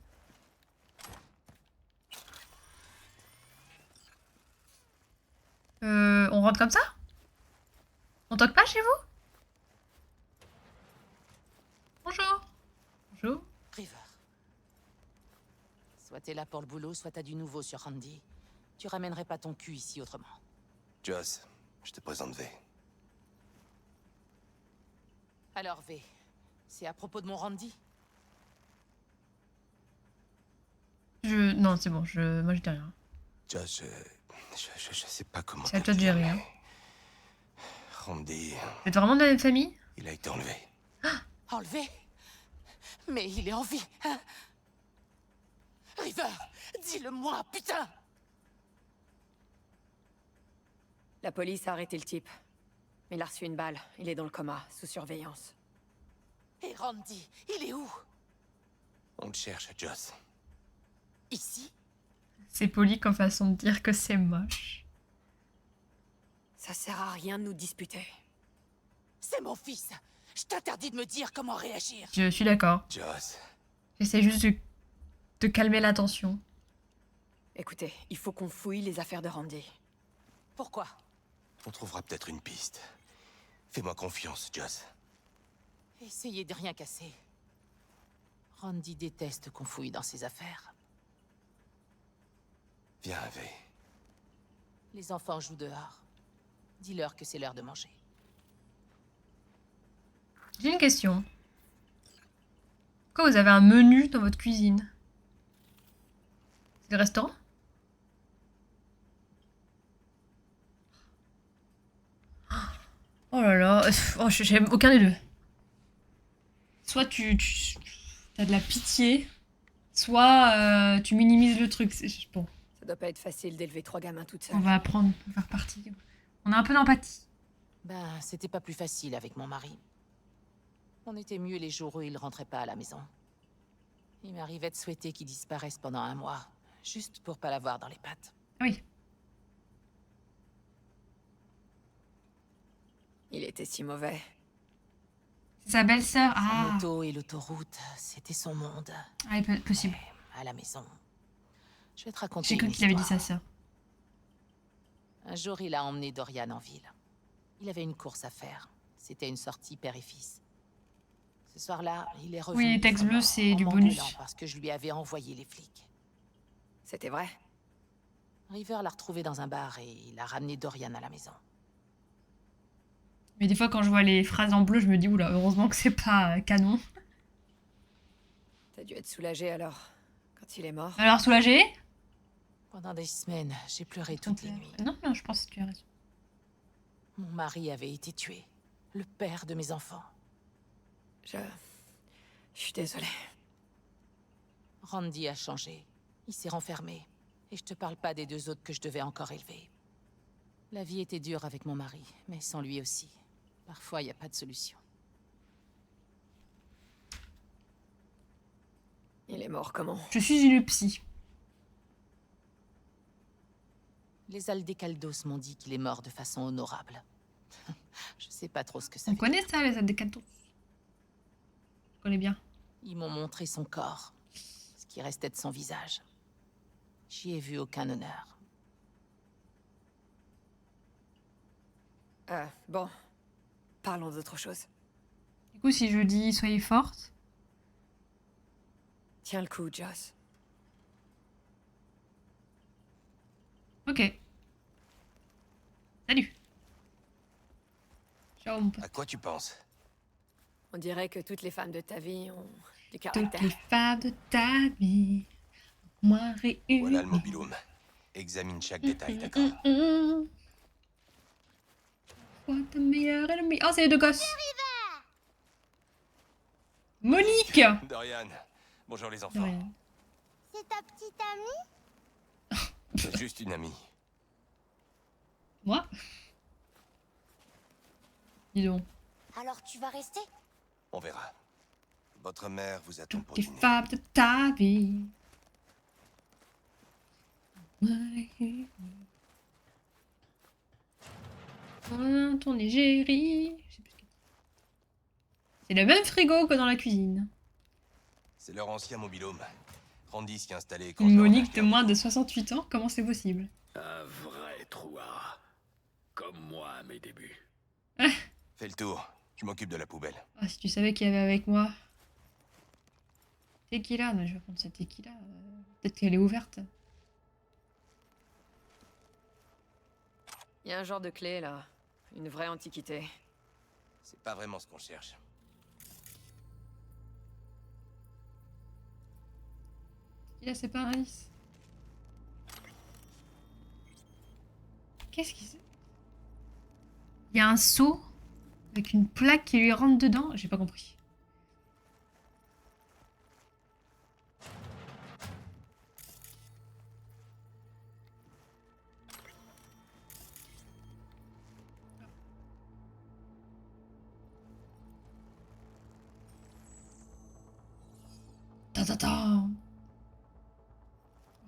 On rentre comme ça? On toque pas chez vous? Bonjour. Bonjour. River. Soit t'es là pour le boulot, soit t'as du nouveau sur Randy. Tu ramènerais pas ton cul ici autrement. Joss, je te présente V. Alors V, c'est à propos de mon Randy? Non, c'est bon, moi je dis rien. Joss, je sais pas comment. C'est à te toi de dire, gérer, mais hein. Randy, Vous êtes vraiment de la même famille? il a été enlevé. Enlevé? Mais il est en vie, hein? River, dis-le-moi, putain! La police a arrêté le type. Mais il a reçu une balle. Il est dans le coma, sous surveillance. Et Randy, il est où? On te cherche, Joss. Ici? C'est poli comme façon de dire que c'est moche. Ça sert à rien de nous disputer. C'est mon fils. Je t'interdis de me dire comment réagir. Je suis d'accord. Joss, J'essaie juste de calmer la tension. Écoutez, il faut qu'on fouille les affaires de Randy. Pourquoi? on trouvera peut-être une piste. Fais-moi confiance, Joss. Essayez de rien casser. Randy déteste qu'on fouille dans ses affaires. Viens, V. Les enfants jouent dehors. Dis-leur que c'est l'heure de manger. J'ai une question. Pourquoi vous avez un menu dans votre cuisine? C'est le restaurant? Oh là là. Oh, j'aime aucun des deux. Soit tu as de la pitié, soit tu minimises le truc. Bon, Ça doit pas être facile d'élever 3 gamins toutes seules. on va apprendre à faire partie. On a un peu d'empathie. Ben, c'était pas plus facile avec mon mari. On était mieux les jours où il rentrait pas à la maison. Il m'arrivait de souhaiter qu'il disparaisse pendant 1 mois, juste pour pas l'avoir dans les pattes. Oui. Il était si mauvais. C'est sa belle-sœur. Sa Ah, moto et l'autoroute, c'était son monde. ah possible. À la maison. Je vais te raconter J'ai une cru qu'il avait dit histoire. sa sœur. Un jour, il a emmené Dorian en ville. Il avait une course à faire. C'était une sortie père et fils. Ce soir-là, il est revenu. Oui, les textes bleus, c'est en du m'engueulant bonus. parce que je lui avais envoyé les flics. C'était vrai. River l'a retrouvé dans un bar et il a ramené Dorian à la maison. Mais des fois, quand je vois les phrases en bleu, je me dis, oula, heureusement que c'est pas canon. T'as dû être soulagé alors, quand il est mort. Alors, soulagé? Pendant des semaines, j'ai pleuré toutes les nuits. Non, non, je pense que tu as raison. Mon mari avait été tué. Le père de mes enfants. Je suis désolée. Randy a changé. Il s'est renfermé. Et je te parle pas des 2 autres que je devais encore élever. La vie était dure avec mon mari, mais sans lui aussi. Parfois, il n'y a pas de solution. Il est mort comment? Je suis une psy. Les Aldecaldos m'ont dit qu'il est mort de façon honorable. Je sais pas trop ce que ça On veut connaît dire. ça, les adécatos. On connaît bien. Ils m'ont montré son corps, ce qui restait de son visage. J'y ai vu aucun honneur. Bon. Parlons d'autre chose. Du coup, si je dis soyez forte, Tiens le coup, Joss. ok. Salut. Ciao, mon pote. À quoi tu penses? On dirait que toutes les femmes de ta vie ont du Toutes caractère. les femmes de ta vie, moi réunies. Voilà le mobilhome. Examine chaque détail, d'accord? Toi, ta meilleure ennemie. Oh, c'est les 2 gosses. Monique. Dorian, bonjour les enfants. Dorian. C'est ta petite amie? C'est juste une amie. Moi? Dis donc. Alors tu vas rester? On verra. Votre mère vous attend pour Toutes les dîner. femmes de ta vie. Moi réunies. Ton égérie. Je sais plus ce qu'elle dit. C'est le même frigo que dans la cuisine. C'est leur ancien mobilhome. Randy s'y est installé quand Une je leur ai Monique acheté de un moins de nouveau. 68 ans, comment c'est possible? Un vrai trouard. Comme moi à mes débuts. Fais le tour. Je m'occupe de la poubelle. Ah, si tu savais qu'il y avait avec moi. Tequila, mais je vais prendre cette tequila. Peut-être qu'elle est ouverte. Il y a un genre de clé là. Une vraie antiquité. C'est pas vraiment ce qu'on cherche. Tequila, c'est pas un Alice. Qu'est-ce qu'il... Il y a un seau avec une plaque qui lui rentre dedans. J'ai pas compris. Attends.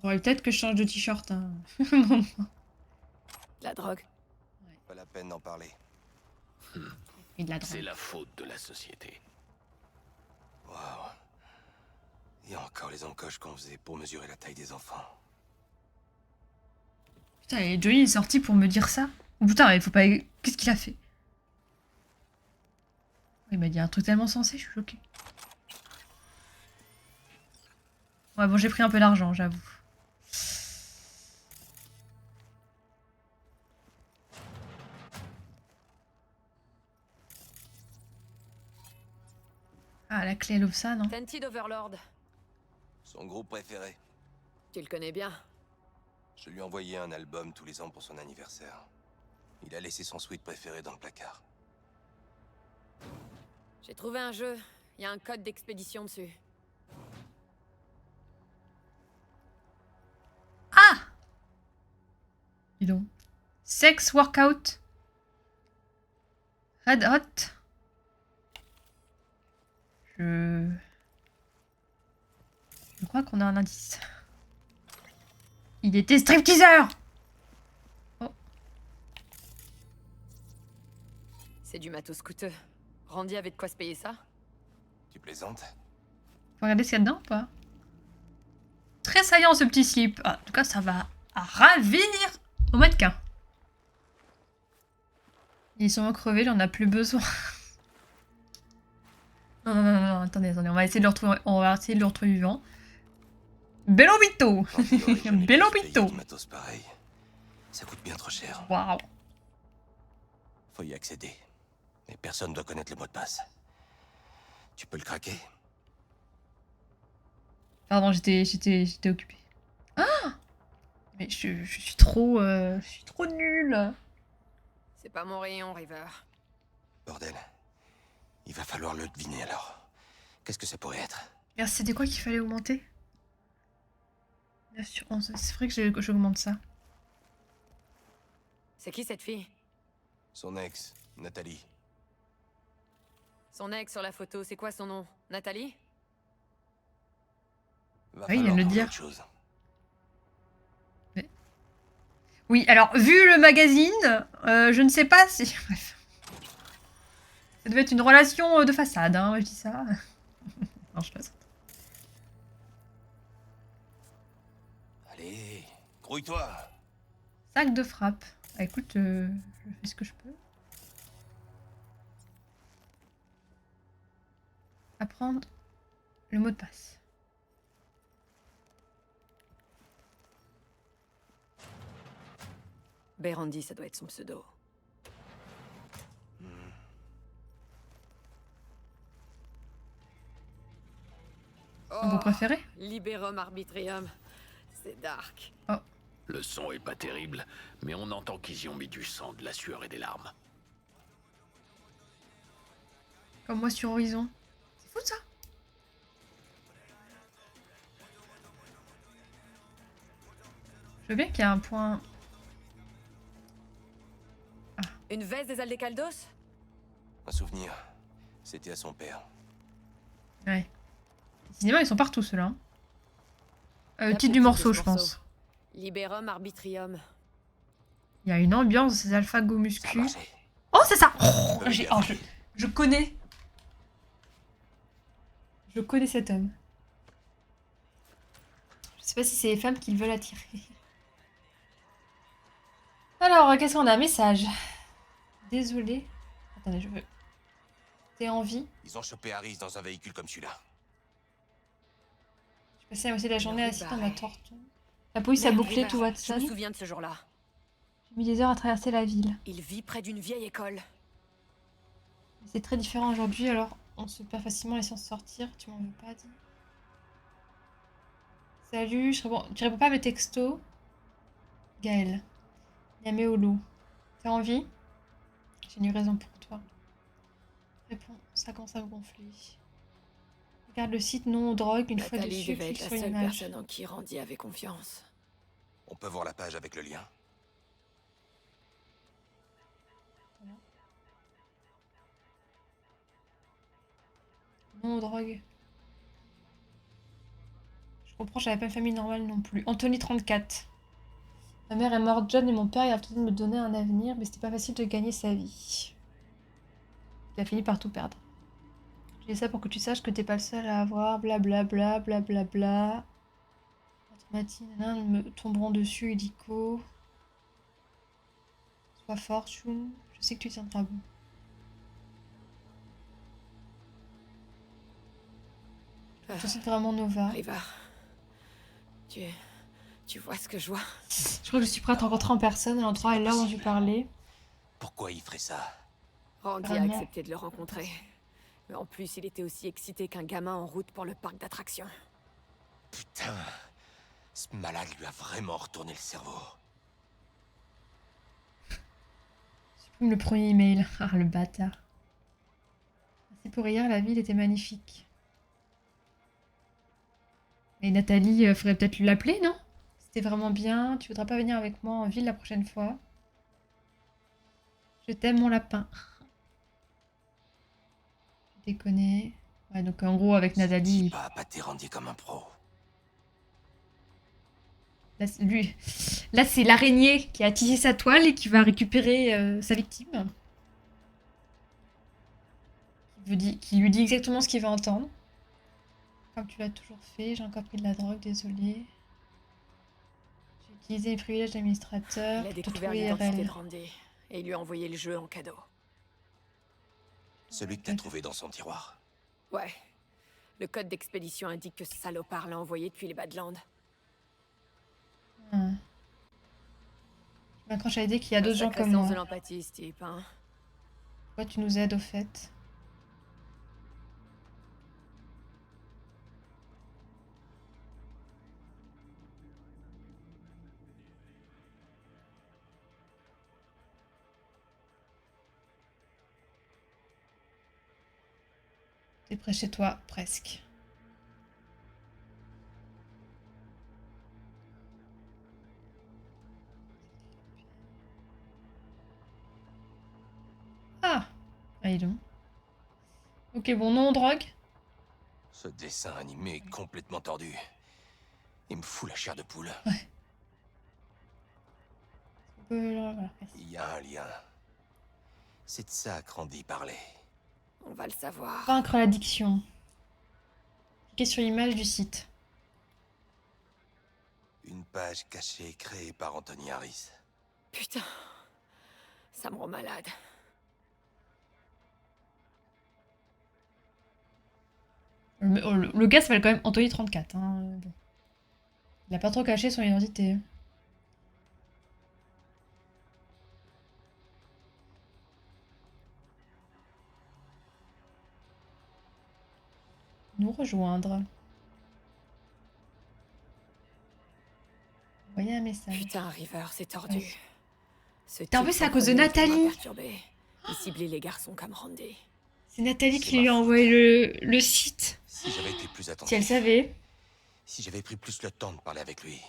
Faudrait peut-être que je change de t-shirt. Hein. La drogue. Pas la peine d'en parler. Et de la C'est drogue. la faute de la société. Waouh. Il y a encore les encoches qu'on faisait pour mesurer la taille des enfants. Putain, et Johnny est sorti pour me dire ça. Oh, putain, il faut pas... Qu'est-ce qu'il a fait? Il m'a dit un truc tellement sensé, je suis choquée. Ouais, bon, j'ai pris un peu d'argent, j'avoue. Ah, la clé, elle ouvre ça, non? Tented Overlord. Son groupe préféré. Tu le connais bien. Je lui envoyais un album tous les ans pour son anniversaire. Il a laissé son suite préféré dans le placard. J'ai trouvé un jeu. Il y a un code d'expédition dessus. Ah! Dis donc. Sex Workout. Red Hot. Je crois qu'on a un indice. Il était stripteaseur! Oh. C'est du matos coûteux. Randy avait de quoi se payer ça? Tu plaisantes? Faut regarder ce qu'il y a dedans ou pas? Très saillant ce petit slip. Ah, en tout cas, ça va ravir au mannequin. Ils sont crevés, j'en ai plus besoin. Non, attendez, on va essayer de le retrouver, vivant. Bellobito! Bellobito! Du matos pareil. Ça coûte bien trop cher. Waouh! Faut y accéder. Mais personne doit connaître le mot de passe. Tu peux le craquer? Pardon, j'étais occupée. Ah! Mais je suis trop nulle. C'est pas mon rayon, River. Bordel. Il va falloir le deviner alors. Qu'est-ce que ça pourrait être? Merci, c'était quoi qu'il fallait augmenter? L'assurance, c'est vrai que j'augmente ça. C'est qui cette fille? Son ex, Nathalie. Son ex sur la photo, c'est quoi son nom? Nathalie? Va Oui, il vient falloir de le trouver dire. autre chose. Oui, alors, vu le magazine, je ne sais pas si... Bref. Ça devait être une relation de façade, hein, je dis ça. Non, je plaisante. Allez, grouille-toi. Sac de frappe. Ah, écoute, je fais ce que je peux. Apprendre le mot de passe. Randy, ça doit être son pseudo. Vous préférez? Liberum Arbitrium. C'est dark. Le son est pas terrible, mais on entend qu'ils y ont mis du sang, de la sueur et des larmes. Comme moi sur Horizon. C'est fou ça. Je veux bien qu'il y ait un point... Une veste des Aldecaldos? Un souvenir. C'était à son père. Ouais. Les cinémas, ils sont partout, ceux-là. La Titre du petite morceau, de je ce pense. Liberum Arbitrium. Il y a une ambiance, ces alpha go Ça a muscu. marché. Oh, c'est ça! Oh, Bonne idée. je connais. Je connais cet homme. Je sais pas si c'est les femmes qui le veulent attirer. Alors, qu'est-ce qu'on a? Message. Désolé. Attendez, je veux... T'es en vie? Ils ont chopé Harris dans un véhicule comme celui-là. Passer la moitié de la journée rue assise dans ma barrée. tortue. La police a Merde, bouclé River, tout Je Watson. me souviens de ce jour-là. J'ai mis des heures à traverser la ville. Il vit près d'une vieille école. C'est très différent aujourd'hui, alors on se perd facilement les chances de sortir. Tu m'en veux pas, dis. Salut, tu réponds pas à mes textos. Gaël. Yameolo. T'as envie? J'ai une raison pour toi. Réponds, ça commence à me gonfler. Regarde le site non aux drogues, une fois Nathalie dessus, devait clique être sur la seule l'image. personne en qui Randy avait confiance. On peut voir la page avec le lien. Non aux drogues. Je comprends, j'avais pas une famille normale non plus. Anthony 34. Ma mère est morte jeune et mon père il a tenté de me donner un avenir, mais c'était pas facile de gagner sa vie. Il a fini par tout perdre. Je dis ça pour que tu saches que t'es pas le seul à avoir blablabla, blablabla. Mathilde, nous me tomberons dessus, illico. Sois fort, Chum. Je sais que tu tiendras bon. Je cite vraiment Nova. River, tu vois ce que je vois? Je crois que je suis prête à rencontrer en personne à l'endroit et là où j'ai parlé. Pourquoi il ferait ça? Randy a Vraiment. accepté de le rencontrer. Mais en plus, il était aussi excité qu'un gamin en route pour le parc d'attractions. Putain, ce malade lui a vraiment retourné le cerveau. Supprime le premier email. Ah, le bâtard. Merci pour hier, la ville était magnifique. Et Nathalie, faudrait peut-être l'appeler, non? C'était vraiment bien. Tu voudrais pas venir avec moi en ville la prochaine fois? Je t'aime, mon lapin. Je déconne. Ouais, donc en gros, avec Nathalie... Pas appâter Randy comme un pro. Là, c'est l'araignée qui a tissé sa toile et qui va récupérer sa victime. Qui lui dit exactement ce qu'il va entendre. Comme tu l'as toujours fait, j'ai encore pris de la drogue, désolé. J'ai utilisé les privilèges d'administrateur Il a pour te découvert trouver l'identité de IRL. Randy et il lui a envoyé le jeu en cadeau. Celui que t'as trouvé dans son tiroir. Ouais. Le code d'expédition indique que ce salopard l'a envoyé depuis les Badlands. Je m'accroche à l'idée qu'il y a d'autres gens Sacré comme sens moi. de l'empathie, ce type, hein. Pourquoi tu nous aides au fait? T'es près chez toi, presque. Ah! Allez donc. Ok, bon, non, drogue. Ce dessin animé est complètement tordu. Il me fout la chair de poule. Voilà, Il y a un lien. C'est de ça que Randy parlait. On va le savoir. vaincre l'addiction. Cliquez sur l'image du site. Une page cachée créée par Anthony Harris. Putain. Ça me rend malade. Le gars s'appelle quand même Anthony 34. Hein. Bon. Il a pas trop caché son identité. Nous rejoindre. Envoyer un message. Putain, River, c'est tordu. Ouais. Ce Putain, en type plus, c'est à cause de s'en prenait aux Nathalie. témoins perturbés. Il ciblait les garçons comme Randy. C'est Nathalie C'est qui ma lui a faute. envoyé le site. Si j'avais été plus Si elle attentif. savait. Si j'avais pris plus le temps de parler avec lui.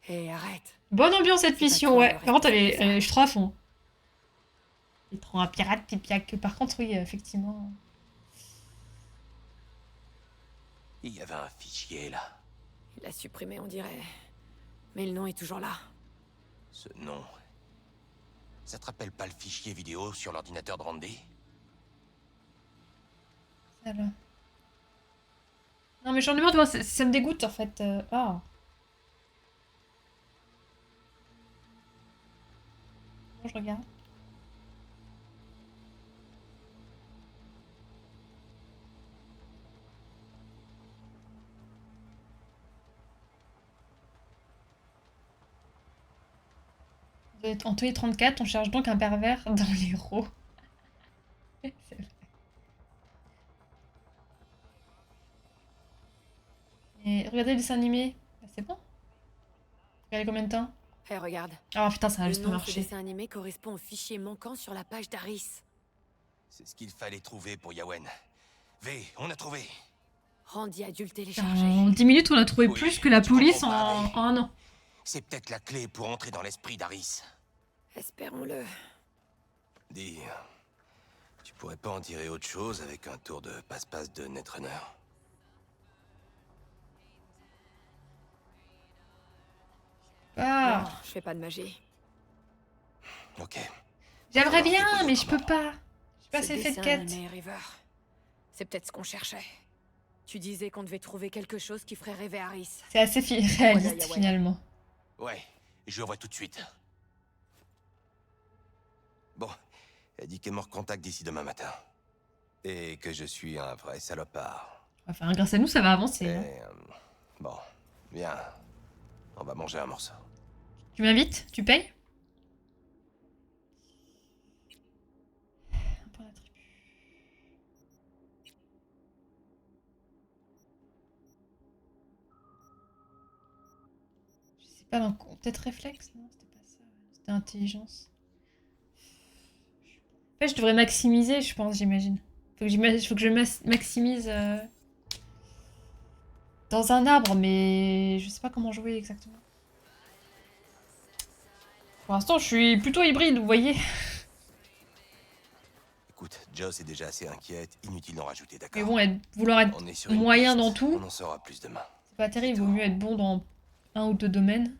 Hé, arrête. Bonne ambiance cette C'est pas mission, toi ouais. le Par contre, responsable de je suis trop à fond. Il est trop un pirate, et puis que par contre, oui, effectivement. Il y avait un fichier là. Il l'a supprimé, on dirait. Mais le nom est toujours là. Ce nom. Ça te rappelle pas le fichier vidéo sur l'ordinateur de Randy? Ça va. Non, mais j'en ai marre de voir, ça me dégoûte en fait. Ah. Bon, je regarde. Anthony 34, on cherche donc un pervers dans l'héros. C'est vrai. Et regardez le dessin animé. Bah, c'est bon. Regardez combien de temps? Hé, regarde. Oh putain, ça a Le juste pas nom de ce marché. dessin animé correspond au fichier manquant sur la page d'Aris. C'est ce qu'il fallait trouver pour Yawen. V, on a trouvé. Randy a dû le télécharger. En 10 minutes, on a trouvé Oui, plus que la tu police comprends pas, en un an. C'est peut-être la clé pour entrer dans l'esprit d'Aris. Espérons-le. Dis, tu pourrais pas en tirer autre chose avec un tour de passe-passe de Netrunner? Ah, Non, je fais pas de magie. Ok. j'aimerais Alors, bien, débrouille mais je peux autrement. pas. J'ai pas Ce assez fait de dessin quête. animé, River. C'est peut-être ce qu'on cherchait. Tu disais qu'on devait trouver quelque chose qui ferait rêver Harris. C'est assez réaliste Yawen. finalement. Ouais, je le vois tout de suite. Bon, elle dit qu'elle me recontacte d'ici demain matin. Et que je suis un vrai salopard. Enfin, grâce à nous, ça va avancer. Et, Hein. bon, viens. On va manger un morceau. Tu m'invites? Tu payes? Un point d'attribut. Je sais pas, peut-être réflexe? Non, c'était pas ça. C'était intelligence. En fait, je devrais maximiser, je pense, j'imagine. Faut que je maximise dans un arbre, mais je sais pas comment jouer exactement. Pour l'instant, je suis plutôt hybride, vous voyez. Écoute, Joss est déjà assez inquiète. Inutile d'en rajouter, d'accord? Mais bon, vouloir être On est sur une moyen piste. dans tout, On en saura plus demain. c'est pas terrible. Il vaut mieux être bon dans un ou deux domaines.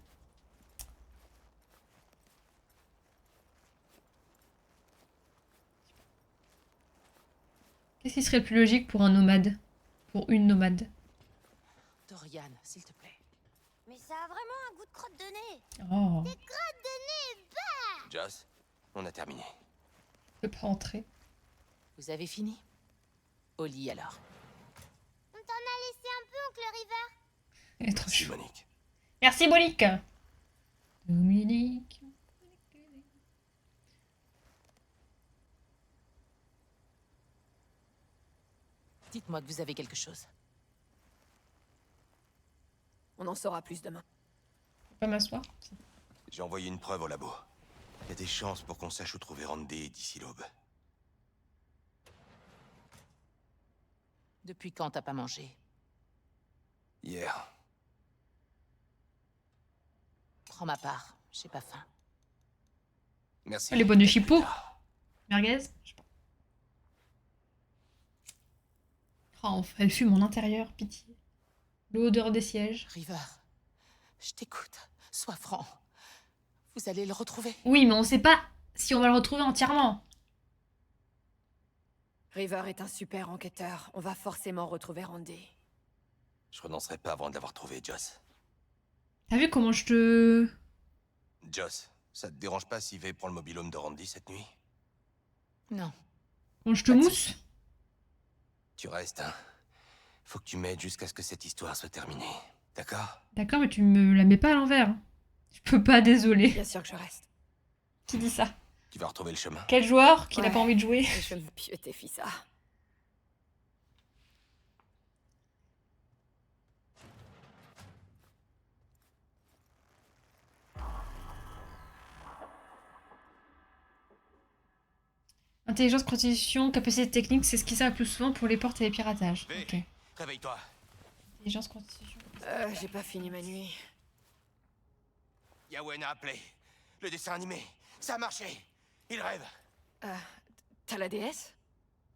Qu'est-ce qui serait le plus logique pour un nomade? Pour une nomade? Dorian, s'il te plaît. Mais ça a vraiment un goût de crotte de nez. Oh, Des crottes de nez, bah. Joss, on a terminé. je peux pas entrer. Vous avez fini? Au lit alors. On t'en a laissé un peu, oncle River. Elle est trop Merci, chou. Monique. Merci, Monique. Dominique. Dites-moi que vous avez quelque chose. On en saura plus demain. Je peux pas m'asseoir? J'ai envoyé une preuve au labo. Il y a des chances pour qu'on sache où trouver Randy d'ici l'aube. Depuis quand t'as pas mangé? Hier. Prends ma part, j'ai pas faim. Merci. Les bonnes de chipot. Merguez? Je sais pas. Oh, elle fume en intérieur, pitié. L'odeur des sièges. River, je t'écoute. Sois franc. Vous allez le retrouver. Oui, mais on sait pas si on va le retrouver entièrement. River est un super enquêteur. On va forcément retrouver Randy. Je renoncerai pas avant de l'avoir trouvé, Joss. T'as vu comment je te... Joss, ça te dérange pas si V prend le mobil-home de Randy cette nuit? Non. Comment je te Pas de mousse? soucis. Tu restes, hein? Faut que tu m'aides jusqu'à ce que cette histoire soit terminée. D'accord? D'accord, mais tu me la mets pas à l'envers. Je peux pas, désolé. Bien sûr que je reste. Qui dit ça? Tu vas retrouver le chemin. Quel joueur qui n'a Ouais. pas envie de jouer? Et je me pieutais, Fissa. Intelligence, constitution, capacité technique, c'est ce qui sert le plus souvent pour les portes et les piratages. V, Ok. réveille-toi. Intelligence, constitution. J'ai pas fini ma nuit. Yawen a appelé. Le dessin animé. Ça a marché. Il rêve. T'as la DS?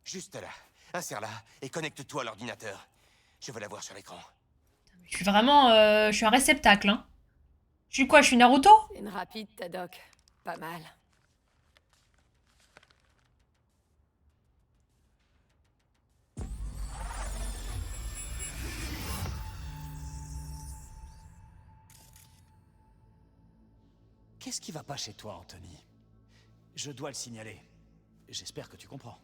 Juste là. Insère-la et connecte-toi à l'ordinateur. Je veux la voir sur l'écran. Je suis vraiment... je suis un réceptacle, hein. Je suis quoi? Je suis Naruto? C'est une rapide, ta doc. Pas mal. Qu'est-ce qui va pas chez toi, Anthony? Je dois le signaler. J'espère que tu comprends.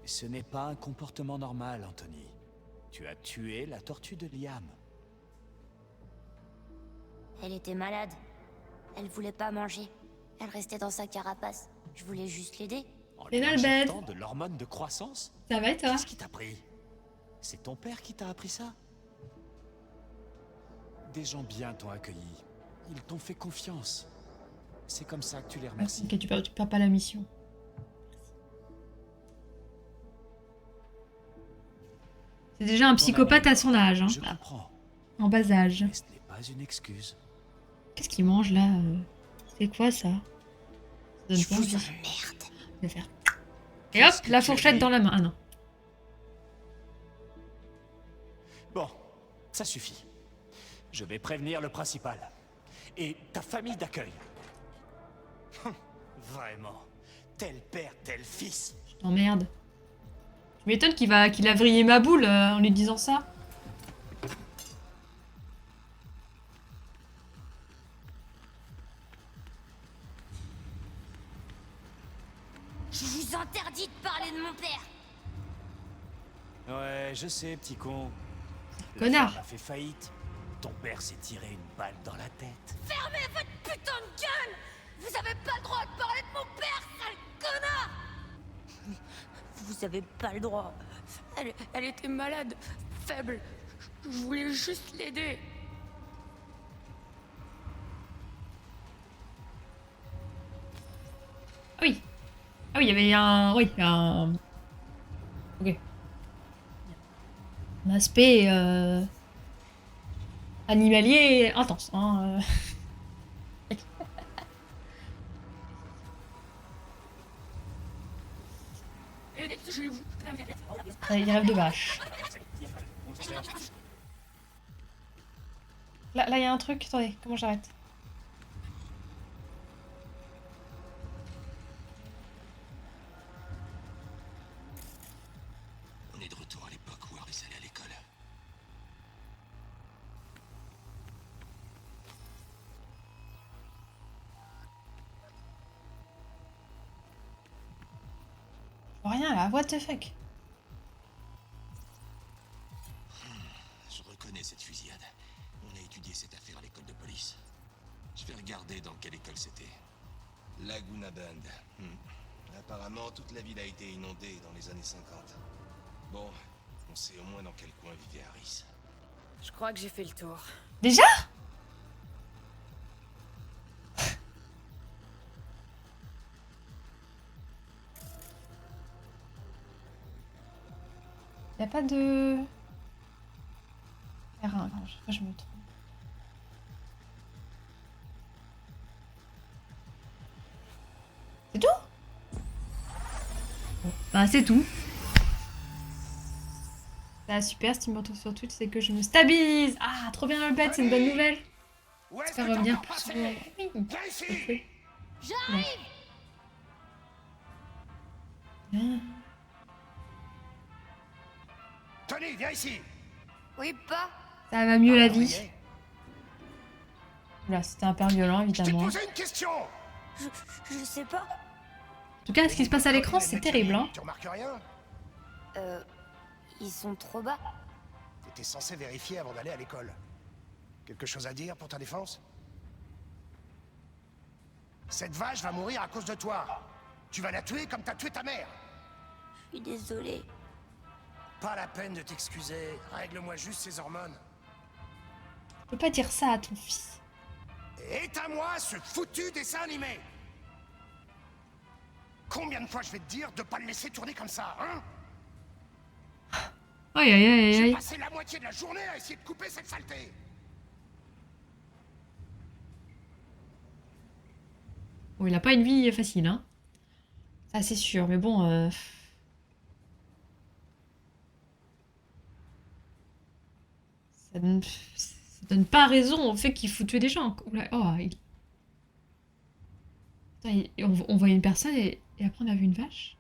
Ce n'est pas un comportement normal, Anthony. Tu as tué la tortue de Liam. Elle était malade. Elle voulait pas manger. Elle restait dans sa carapace. Je voulais juste l'aider. En Et lui là, le bête. injectant de l'hormone de croissance? Ça va et toi? Qu'est-ce qui t'a pris? C'est ton père qui t'a appris ça? Des gens bien t'ont accueilli. Ils t'ont fait confiance. C'est comme ça que tu les remercies. Ok, tu perds pas la mission. C'est déjà un psychopathe à son âge, hein. Je comprends, En bas âge. mais ce n'est pas une excuse. Qu'est-ce qu'il mange là C'est quoi ça? Ça donne Je pas vous envie. emmerde. Je vais faire. Et hop, Qu'est-ce la que tu as fourchette dit? dans la main. Ah non. Bon, ça suffit. Je vais prévenir le principal. Et ta famille d'accueil. Vraiment. Tel père, tel fils. Je t'emmerde. Tu m'étonnes qu'il a vrillé ma boule en lui disant ça. Je vous interdis de parler de mon père. Ouais, je sais, petit con. La Connard. ferme a fait faillite. Ton père s'est tiré une balle dans la tête. Fermez votre putain de gueule. Vous avez pas le droit de parler de mon père, sale connard. Vous avez pas le droit. Elle était malade, faible. Je voulais juste l'aider. Ah oui. Ah oui, il y avait un... Oui, un... Ok. Un aspect animalier intense. Hein. Il rêve de vache. Là, il y a un truc. Attendez, comment j'arrête? On est de retour à l'époque où Harris allait à l'école. Je vois rien là, what the fuck? Je reconnais cette fusillade. On a étudié cette affaire à l'école de police. Je vais regarder dans quelle école c'était. Laguna Bend. Apparemment, toute la ville a été inondée dans les années 50. Bon, on sait au moins dans quel coin vivait Harris. Je crois que j'ai fait le tour. Déjà? Y a pas de... R1, non, je me trompe. C'est tout? Bon, bah c'est tout. Ah super, si tu me retrouves sur Twitch, c'est que je me stabilise. Ah, trop bien le bête, c'est une bonne nouvelle. J'espère revenir plus souvent. Oui, parfait. J'arrive. Bien. Tony, viens ici. Oui, pas. Ça va mieux la Ah, vie. oui, hein. Oula, c'était un peu violent Je t'ai évidemment. posé une question. Je sais pas. En tout cas, ce qui se passe à l'écran, c'est terrible. Hein. Tu remarques rien? Ils sont trop bas. T'étais censé vérifier avant d'aller à l'école. Quelque chose à dire pour ta défense? Cette vache va mourir à cause de toi. Tu vas la tuer comme t'as tué ta mère. Je suis désolée. Pas la peine de t'excuser. Règle-moi juste ces hormones. Tu peux pas dire ça à ton fils. Et éteins-moi ce foutu dessin animé. Combien de fois je vais te dire de pas le laisser tourner comme ça, hein? Aïe aïe aïe J'ai aïe. passé la moitié de la journée à essayer de couper cette saleté. Bon, il a pas une vie facile, hein. Ça, c'est sûr, mais bon... Ça donne pas raison au fait qu'il faut tuer des gens. Oula, oh, Putain, on voyait une personne et après on a vu une vache.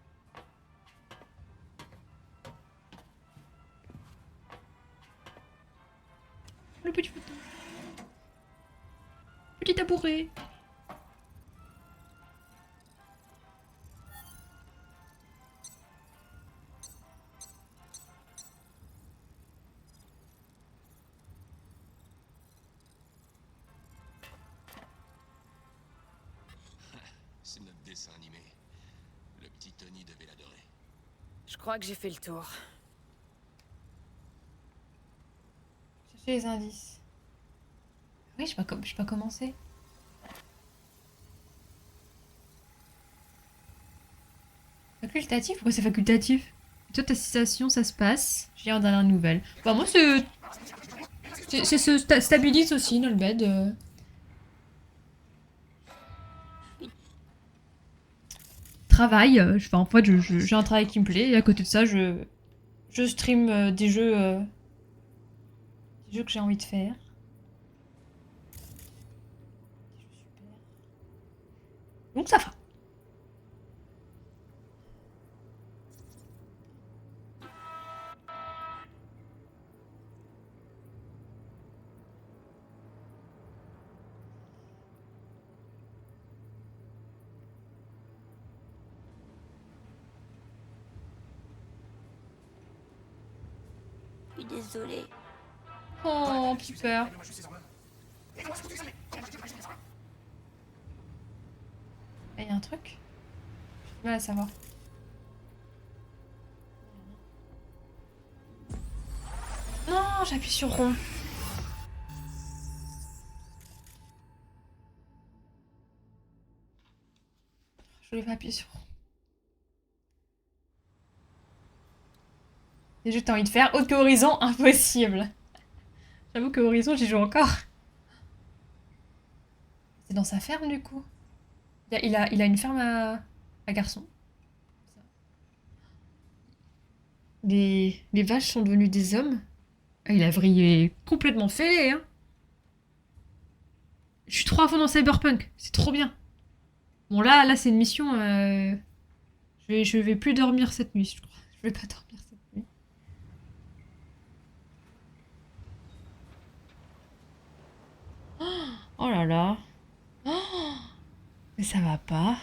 Le petit bouton. Petit tabouret. dessin animé. Le petit Tony devait l'adorer. Je crois que j'ai fait le tour. Chercher les indices. Oui, je sais pas commencer. Facultatif? Pourquoi c'est facultatif? Toi, ta citation, ça se passe. Je lis en dernière nouvelle. Bah, moi, c'est se stabilise aussi dans le bed. Travail. En fait, j'ai un travail qui me plaît. Et à côté de ça, je stream des jeux que j'ai envie de faire. Donc ça va. Je suis désolée. Oh, Piper. Il y a un truc? J'ai du mal à savoir. Non, j'appuie sur rond. Je voulais pas appuyer sur rond. Les jeux que t'as envie de faire, autre que Horizon, impossible. J'avoue que Horizon, j'y joue encore. C'est dans sa ferme, du coup. Il a une ferme à garçons. Les vaches sont devenues des hommes. Ah, il a vrillé complètement fêlé, hein. Je suis trop à fond dans Cyberpunk. C'est trop bien. Bon, là c'est une mission... Je vais plus dormir cette nuit, je crois. Je vais pas dormir cette nuit. Oh là là. Oh, mais ça va pas.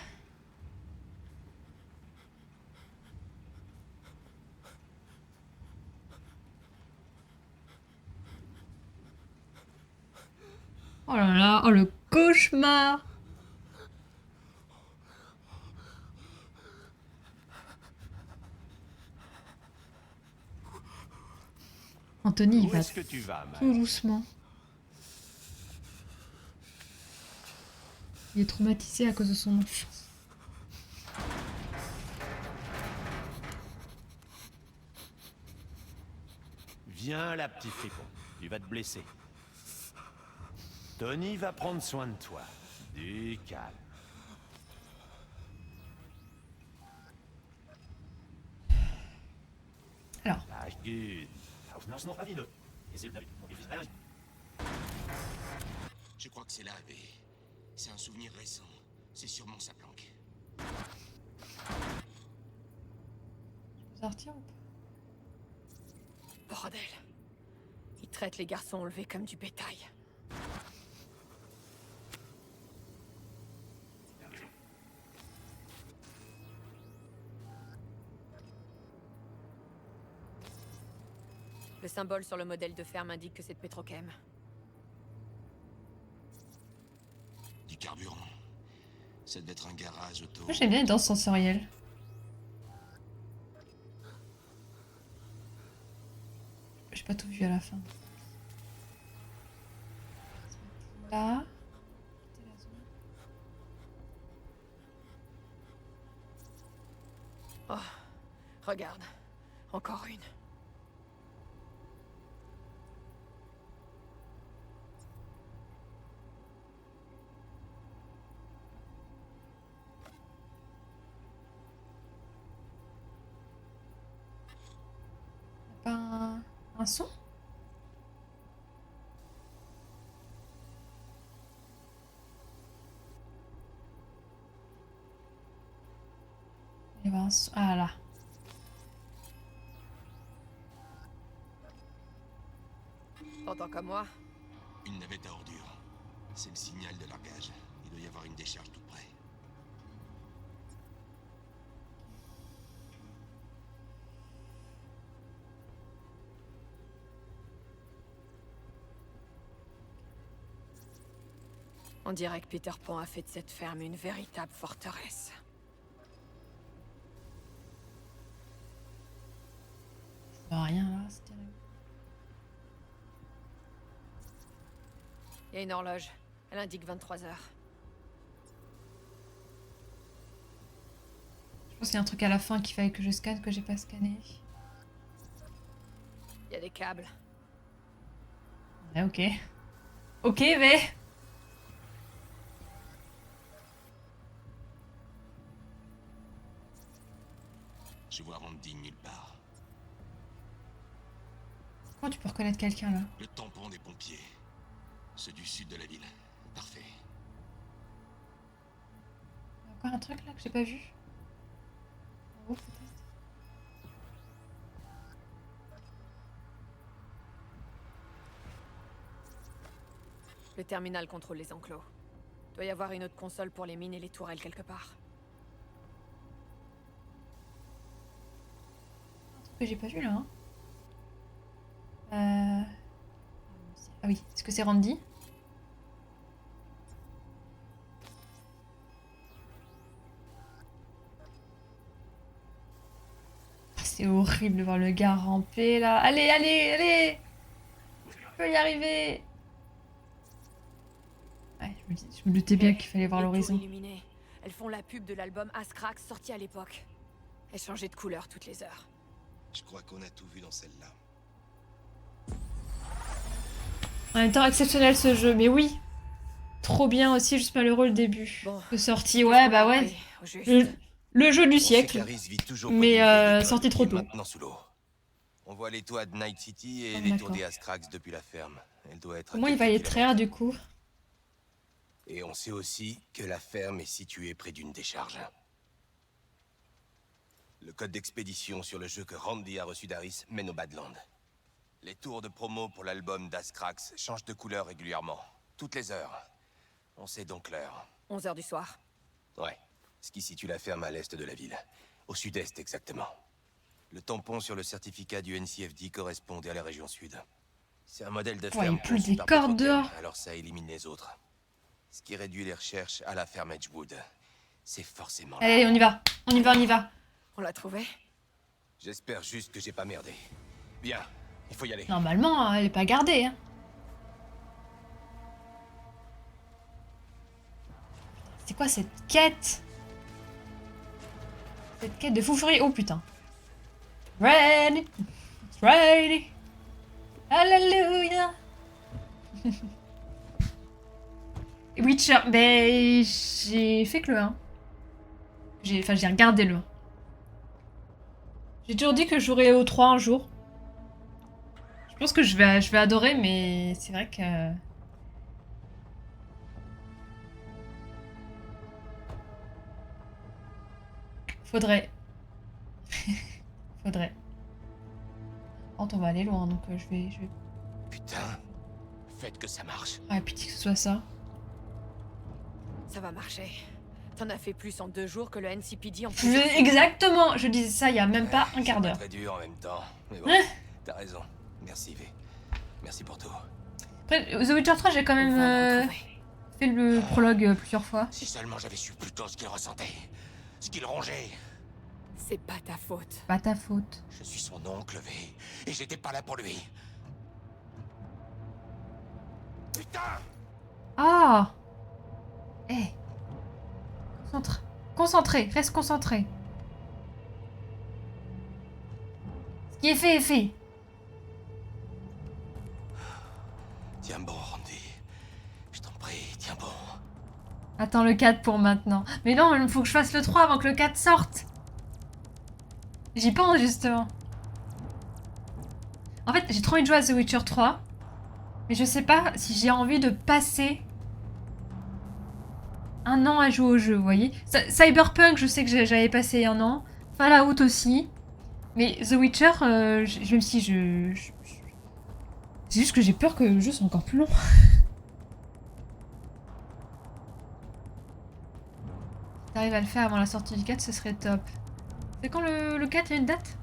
Oh là là, oh le cauchemar. Anthony, il Où va est-ce que tu vas, Max? tout doucement. Il est traumatisé à cause de son enfance. Viens là, petit fripon. Tu vas te blesser. Tony va prendre soin de toi. Du calme. Alors. Je crois que c'est l'arrivée. C'est un souvenir récent. C'est sûrement sa planque. Je peux sortir ou pas? Bordel. Ils traitent les garçons enlevés comme du bétail. Le symbole sur le modèle de ferme indique que c'est de pétrochem. Du carburant. Ça devait être un garage auto. Moi j'aime bien les danses sensorielles. J'ai pas tout vu à la fin. Là. Oh, regarde. Encore une. Pas un son? Il y a un son. Ah là. T'entends comme moi? Une navette à ordures. C'est le signal de largage. Il doit y avoir une décharge tout près. On dirait que Peter Pan a fait de cette ferme une véritable forteresse. voit rien là, c'est terrible. Il y a une horloge. Elle indique 23 heures. Je pense qu'il y a un truc à la fin qu'il fallait que je scanne, que j'ai pas scanné. Il y a des câbles. Ouais, ok. Ok, mais... Je vois Randy nulle part. Comment tu peux reconnaître quelqu'un là? Le tampon des pompiers. Ceux du sud de la ville. Parfait. Il y a encore un truc là que j'ai pas vu? En haut, peut-être. Le terminal contrôle les enclos. Doit y avoir une autre console pour les mines et les tourelles quelque part. Un truc que j'ai pas vu là. Hein. Ah oui, est-ce que c'est Randy? Ah, c'est horrible de voir le gars ramper là. Allez, allez, allez! Je peux y arriver! Ouais, je me doutais bien qu'il fallait voir Les l'horizon. tours illuminées. Elles font la pub de l'album Ascrax sorti à l'époque. Elles changeaient de couleur toutes les heures. Je crois qu'on a tout vu dans celle-là. En même temps, exceptionnel ce jeu, mais oui! Trop bien aussi, juste malheureux le début. Bon, De sortie, ouais, bah ouais. Le jeu du siècle. Mais sorti trop tôt. Maintenant sous l'eau. On voit les toits de Night City et Ah, les d'accord. tours des Ascrax depuis la ferme. Elle doit être. à Comment il va quelques y traire du coup? Et on sait aussi que la ferme est située près d'une décharge. Le code d'expédition sur le jeu que Randy a reçu d'Aris mène au Badland. Les tours de promo pour l'album d'Ascrax changent de couleur régulièrement, toutes les heures. On sait donc l'heure. 11 heures du soir. Ouais, ce qui situe la ferme à l'est de la ville. Au sud-est exactement. Le tampon sur le certificat du NCFD correspondait à la région sud. C'est un modèle de Ouais, ferme il pleut conçu des par cordes Petrotel, dehors. alors ça élimine les autres. Ce qui réduit les recherches à la ferme Edgewood. C'est forcément là. Allez, on y va, on y va, on y va. On l'a trouvé? J'espère juste que j'ai pas merdé. Bien, il faut y aller. Normalement, elle est pas gardée. Hein. C'est quoi cette quête? Cette quête de fou furieux. Oh putain. Ready. Ready. Alléluia. Witcher. Ben, j'ai fait que le 1. J'ai regardé le 1. J'ai toujours dit que je jouerais au 3 un jour. Je pense que je vais adorer, mais c'est vrai que... Faudrait. Faudrait. On va aller loin, donc je vais... Putain, faites que ça marche. Ah, pitié que ce soit ça. Ça va marcher. T'en as fait plus en 2 jours que le NCPD en Exactement, je disais ça il y a même pas un quart d'heure. Très dur en même temps. Mais bon, Hein? t'as raison. Merci V. Merci pour tout. Après, The Witcher 3, j'ai quand même fait le prologue plusieurs fois. Si seulement j'avais su plus tôt ce qu'il ressentait, ce qu'il rongeait. C'est pas ta faute. Pas ta faute. Je suis son oncle V, et j'étais pas là pour lui. Putain! Ah! Eh! Concentré, reste concentré. Ce qui est fait est fait. Tiens bon, Randy. Je t'en prie, tiens bon. Attends le 4 pour maintenant. Mais non, il faut que je fasse le 3 avant que le 4 sorte. J'y pense justement. En fait, j'ai trop envie de jouer à The Witcher 3. Mais je sais pas si j'ai envie de passer un an à jouer au jeu, vous voyez. Cyberpunk, je sais que j'avais passé un an. Fallout aussi. Mais The Witcher, même si c'est juste que j'ai peur que le jeu soit encore plus long. Si t'arrives à le faire avant la sortie du 4, ce serait top. C'est quand le 4, il y a une date?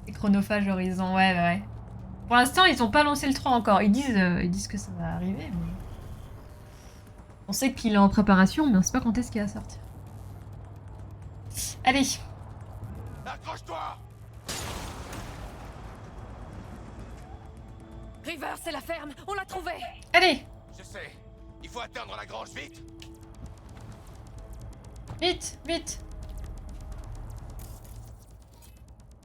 C'est chronophage Horizon, ouais. Pour l'instant, ils ont pas lancé le 3 encore. Ils disent que ça va arriver, mais... On sait qu'il est en préparation, mais on sait pas quand est-ce qu'il va sortir. Allez. Accroche-toi! River, c'est la ferme. On l'a trouvée. Allez, Je sais. Il faut atteindre la grange, vite. vite, vite.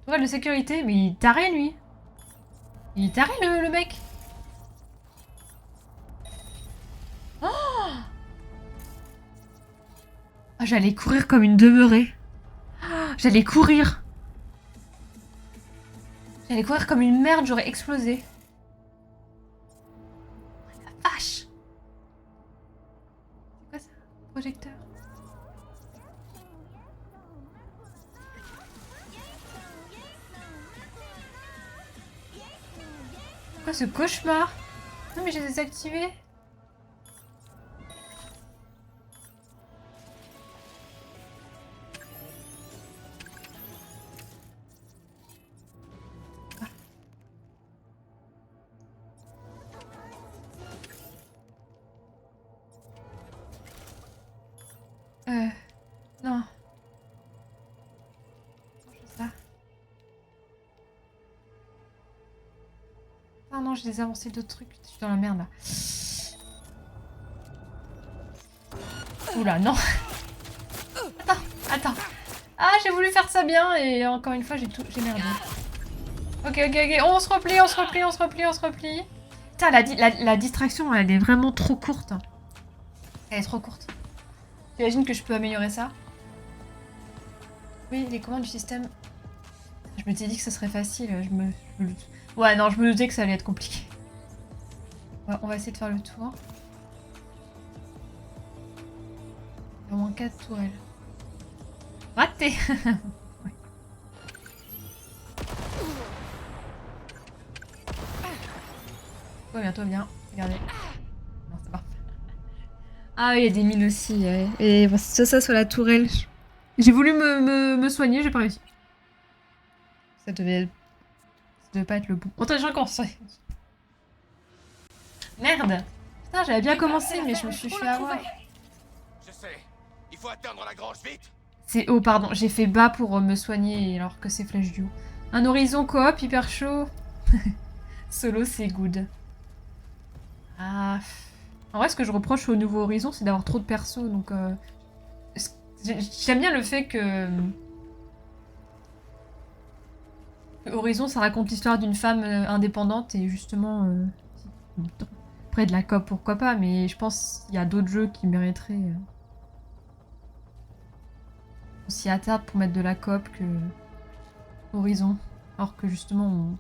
Tourelle de sécurité, mais il est taré, lui. Il est taré, le mec. Oh, ah, j'allais courir comme une demeurée. Oh, j'allais courir. J'allais courir comme une merde, j'aurais explosé. La vache. C'est quoi ça? Projecteur. Quoi ce cauchemar? Non mais j'ai désactivé. Non. Je fais ça. Ah non, j'ai désavancé d'autres trucs. Je suis dans la merde là. Oula, non. Attends. Ah, j'ai voulu faire ça bien et encore une fois, j'ai merdé. Ok. On se replie. Putain, la distraction, elle est vraiment trop courte. Elle est trop courte. J'imagine que je peux améliorer ça. Oui, les commandes du système. Je me suis dit que ce serait facile. Ouais, non, je me doutais que ça allait être compliqué. Ouais, on va essayer de faire le tour. Il y a au moins 4 tourelles. Raté. Ouais. Toi bien. Regardez. Non, c'est pas. Ah oui, il y a des mines aussi. Ouais. Et bon, c'est ça sur la tourelle. J'ai voulu me soigner, j'ai pas réussi. Ça devait pas être le bon. Attends, j'ai commencé. Merde. Putain, j'avais bien commencé, mais je me suis fait avoir. Je sais. Il faut atteindre la grange, vite. C'est haut, pardon. J'ai fait bas pour me soigner alors que c'est flèche du haut. Un horizon coop hyper chaud. Solo, c'est good. Ah. En vrai, ce que je reproche au nouveau horizon, c'est d'avoir trop de persos, donc... J'aime bien le fait que... Horizon, ça raconte l'histoire d'une femme indépendante et justement... Près de la coop, pourquoi pas, mais je pense qu'il y a d'autres jeux qui mériteraient... On s'y attarde pour mettre de la coop que... Horizon. Alors que justement...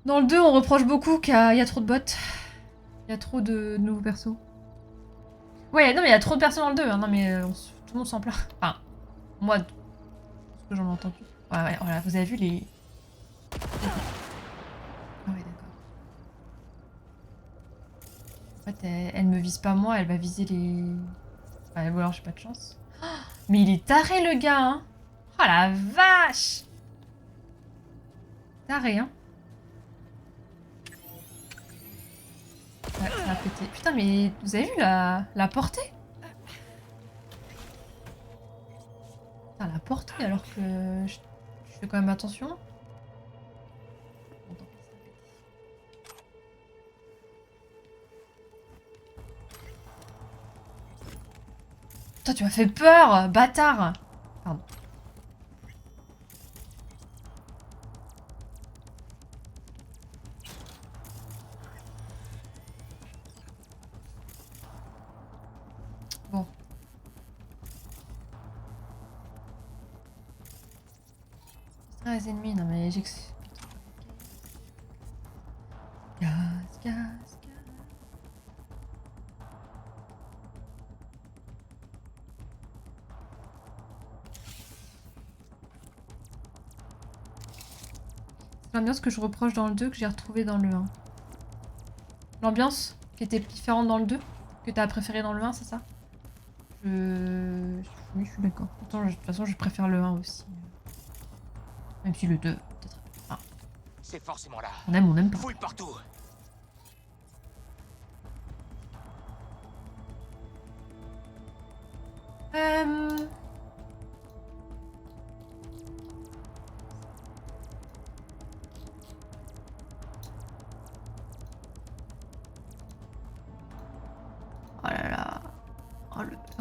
Dans le 2, on reproche beaucoup qu'il y a trop de bots. Il y a trop de nouveaux persos. Ouais, non mais il y a trop de persos dans le 2, hein. Non mais tout le monde s'en plaint. Enfin, moi, ce que j'en ai entendu. Ouais, voilà, vous avez vu les... Ah ouais, d'accord. En fait, elle me vise pas moi, elle va viser les... Enfin, ou alors j'ai pas de chance. Oh, mais il est taré le gars, hein. Oh la vache. Taré, hein. Ouais, ça a pété. Putain, mais vous avez vu la portée? Putain, la portée alors que je fais quand même attention. Bon, tant pis, ça a pété. Putain, tu m'as fait peur, bâtard! Pardon. Bon. Les ennemis, non mais j'ai... Gaz. C'est l'ambiance que je reproche dans le 2 que j'ai retrouvé dans le 1. L'ambiance qui était différente dans le 2, que t'as préféré dans le 1, c'est ça? Oui, je suis d'accord. Pourtant, de toute façon, je préfère le 1 aussi. Même si le 2, peut-être. Ah. C'est forcément là. On aime pas. Fouille partout.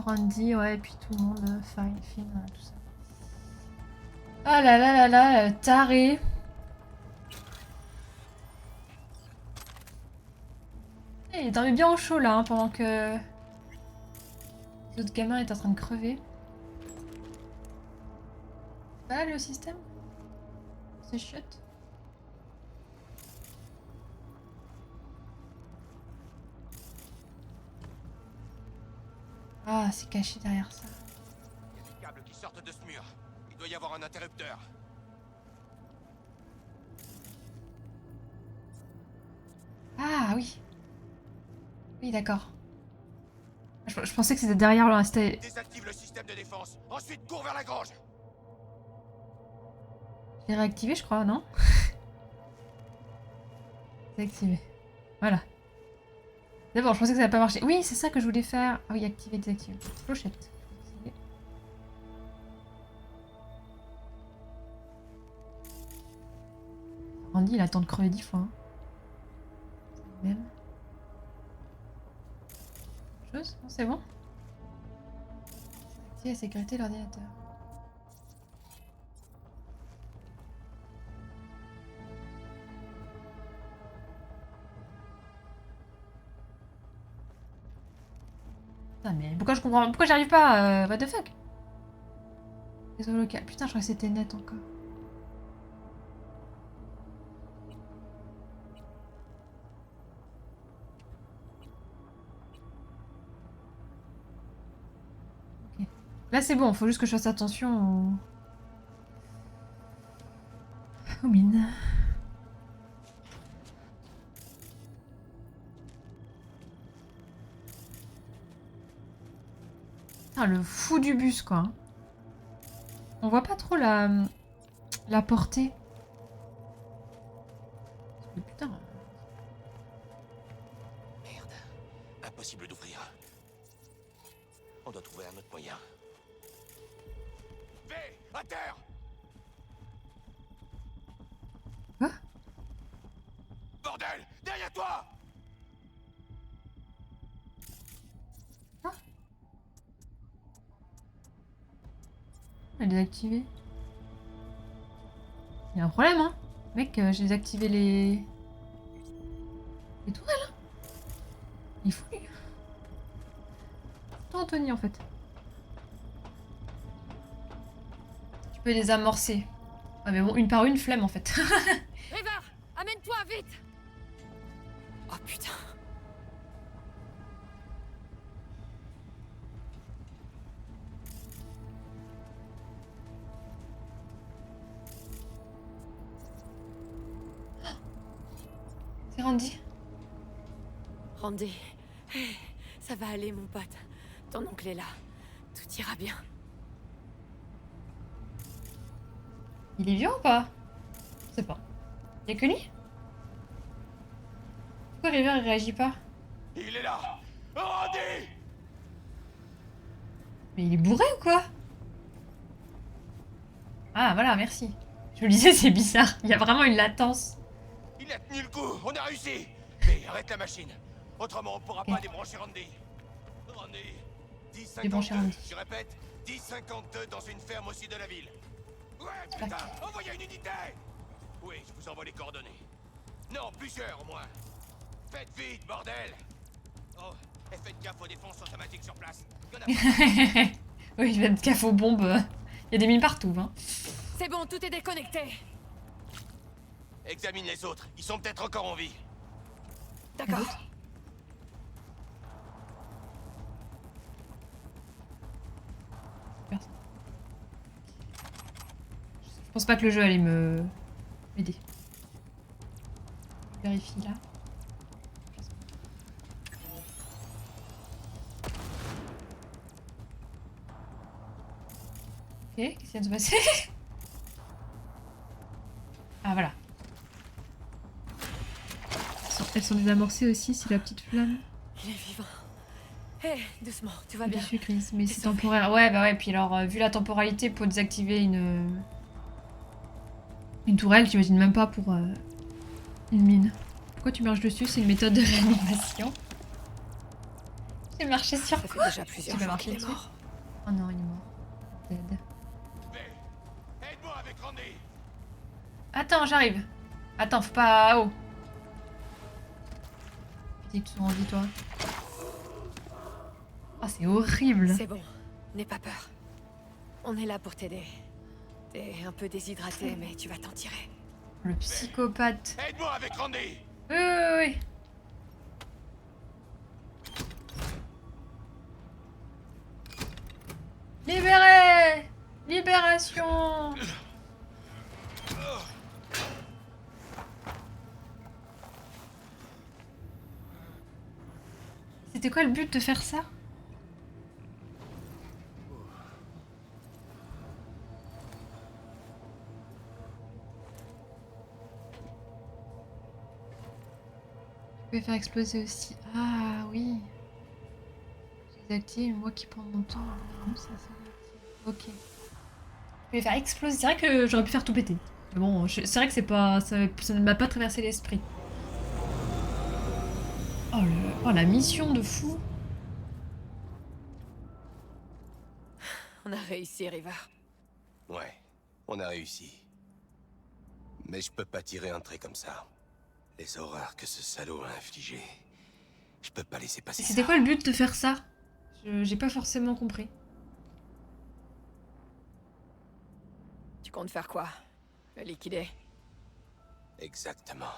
Randy, ouais, et puis tout le monde, Finn, tout ça. Ah là là là là, taré. Il dormait bien au chaud là, hein, pendant que l'autre gamin est en train de crever. Pas là le système? C'est chiotte. Ah, c'est caché derrière ça. Il y a des câbles qui sortent de ce mur. Il doit y avoir un interrupteur. Ah oui. Oui, d'accord. Je pensais que c'était derrière là, c'était... Désactive le système de défense. Ensuite, cours vers la grange. Je l'ai réactivé, je crois, non? Désactivé. Voilà. D'abord, je pensais que ça n'allait pas marcher. Oui, c'est ça que je voulais faire. Ah oui, activer, désactiver. Clochette. Randy, il attend de crever 10 fois. Hein. Même. Chose? Non, c'est bon? Activer la sécurité de l'ordinateur. Putain, mais pourquoi je comprends... Pourquoi j'arrive pas what the fuck? Réseau local. Putain, je crois que c'était net encore. Ok. Là, c'est bon. Faut juste que je fasse attention aux mines. Ah, le fou du bus, quoi. On voit pas trop la portée. Mais putain. Merde. Impossible d'ouvrir. On doit trouver un autre moyen. V, à terre! Quoi? Bordel! Derrière toi! Elle est désactivée. Il y a un problème, hein. Mec, j'ai désactivé les tourelles, hein. Il faut lui. Toi, Anthony, en fait. Tu peux les amorcer. Ah, mais bon, une par une, flemme, en fait. River, amène-toi vite. Oh putain. C'est Randy. Randy, hey, ça va aller mon pote. Ton oncle est là. Tout ira bien. Il est vieux ou pas? Je sais pas. Y'a que lui? Pourquoi River il réagit pas? Il est là! Randy! Mais il est bourré ou quoi? Ah voilà, merci. Je me disais, c'est bizarre. Il y a vraiment une latence. Il a tenu le coup! On a réussi! Mais arrête la machine! Autrement, on pourra pas débrancher Randy. Randy, 1052. Je répète, 1052 dans une ferme au sud de la ville. Ouais, putain! Envoyez une unité! Oui, je vous envoie les coordonnées. Non, plusieurs au moins. Faites vite, bordel! Oh, et faites gaffe aux défenses automatiques sur place. Oui, faites gaffe aux bombes. Il y a des mines partout, hein. C'est bon, tout est déconnecté. Examine les autres, ils sont peut-être encore en vie. D'accord. Je pense pas que le jeu allait m'aider. Je vérifie là. Ok, qu'est-ce qui vient de se passer? Ah voilà. Elles sont désamorcées aussi, c'est la petite flamme. Il est vivant. Hé, doucement, tu vas bien. Je suis grise, mais c'est temporaire. Ouais, bah ouais, puis alors, vu la temporalité, pour désactiver une tourelle, j'imagine même pas pour une mine. Pourquoi tu marches dessus? C'est une méthode de réanimation. J'ai marché sur Ça fait quoi? déjà plusieurs jours qu'il est dessus. mort. Oh non, il est mort. Dead. Aide-moi avec Randy. Attends, j'arrive. Attends, faut pas... Oh. Dis que tu sois en vie, toi. Oh, c'est horrible. C'est bon, n'aie pas peur. On est là pour t'aider. T'es un peu déshydraté, mais tu vas t'en tirer. Le psychopathe. Aide-moi avec Randy. Oui, oui, oui. Libéré! Libération! C'était quoi le but de faire ça? Je pouvais faire exploser aussi. Ah oui. Désactive, moi qui prends mon temps. Non, ça désactive. Ok. Je pouvais faire exploser. C'est vrai que j'aurais pu faire tout péter. Mais bon, c'est vrai que c'est pas. Ça ne m'a pas traversé l'esprit. Oh, oh, la mission de fou. On a réussi, River. Ouais, on a réussi. Mais je peux pas tirer un trait comme ça. Les horreurs que ce salaud a infligées. Je peux pas laisser passer ça. C'était quoi le but de faire ça? J'ai pas forcément compris. Tu comptes faire quoi? Le liquider? Exactement.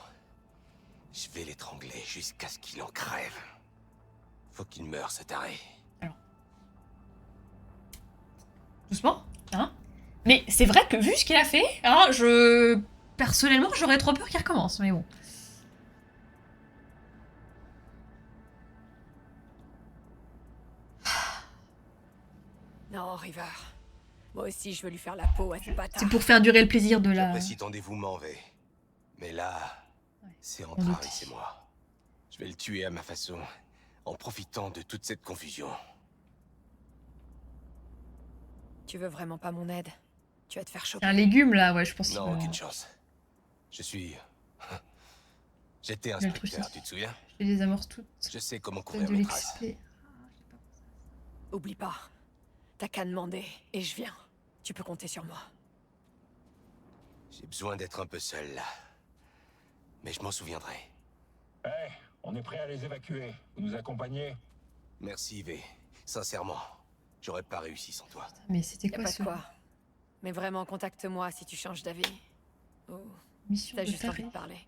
Je vais l'étrangler jusqu'à ce qu'il en crève. Faut qu'il meure, ce taré. Doucement, hein? Mais c'est vrai que vu ce qu'il a fait, hein, personnellement, j'aurais trop peur qu'il recommence, mais bon. Non, River. Moi aussi, je veux lui faire la peau à ce bâtard. C'est pour faire durer le plaisir de la... J'apprécie ton dévouement, V. Mais là, c'est entre on Harris et moi. Je vais le tuer à ma façon, en profitant de toute cette confusion. Tu veux vraiment pas mon aide? Tu vas te faire C'est choper. un légume, là, ouais, je pense. Non, aucune chance. Je suis... J'étais inspecteur, tu te souviens? Je les désamorce toutes. Je sais comment De couvrir mes traces. l'XP. Oublie pas. T'as qu'à demander, et je viens. Tu peux compter sur moi. J'ai besoin d'être un peu seul, là. Mais je m'en souviendrai. Hey, on est prêt à les évacuer. Vous nous accompagnez? Merci, V. Sincèrement, j'aurais pas réussi sans toi. Mais c'était Y a quoi pas ce... de quoi. Mais vraiment, contacte-moi si tu changes d'avis. Ou Mission t'as de juste envie taré. de parler.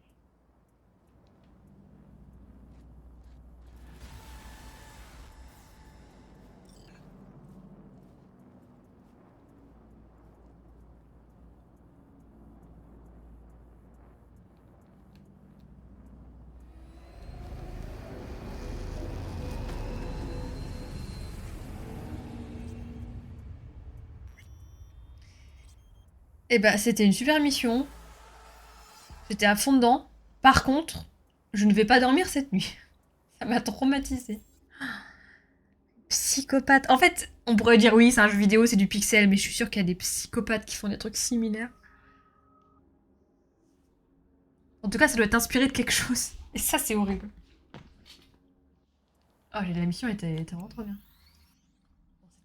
Eh ben, c'était une super mission. J'étais à fond dedans. Par contre, je ne vais pas dormir cette nuit. Ça m'a traumatisée. Psychopathe. En fait, on pourrait dire oui, c'est un jeu vidéo, c'est du pixel, mais je suis sûre qu'il y a des psychopathes qui font des trucs similaires. En tout cas, ça doit être inspiré de quelque chose. Et ça, c'est horrible. Oh, la mission était vraiment trop bien.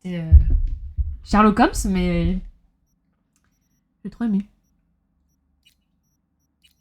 C'était Sherlock Holmes, mais j'ai trop aimé.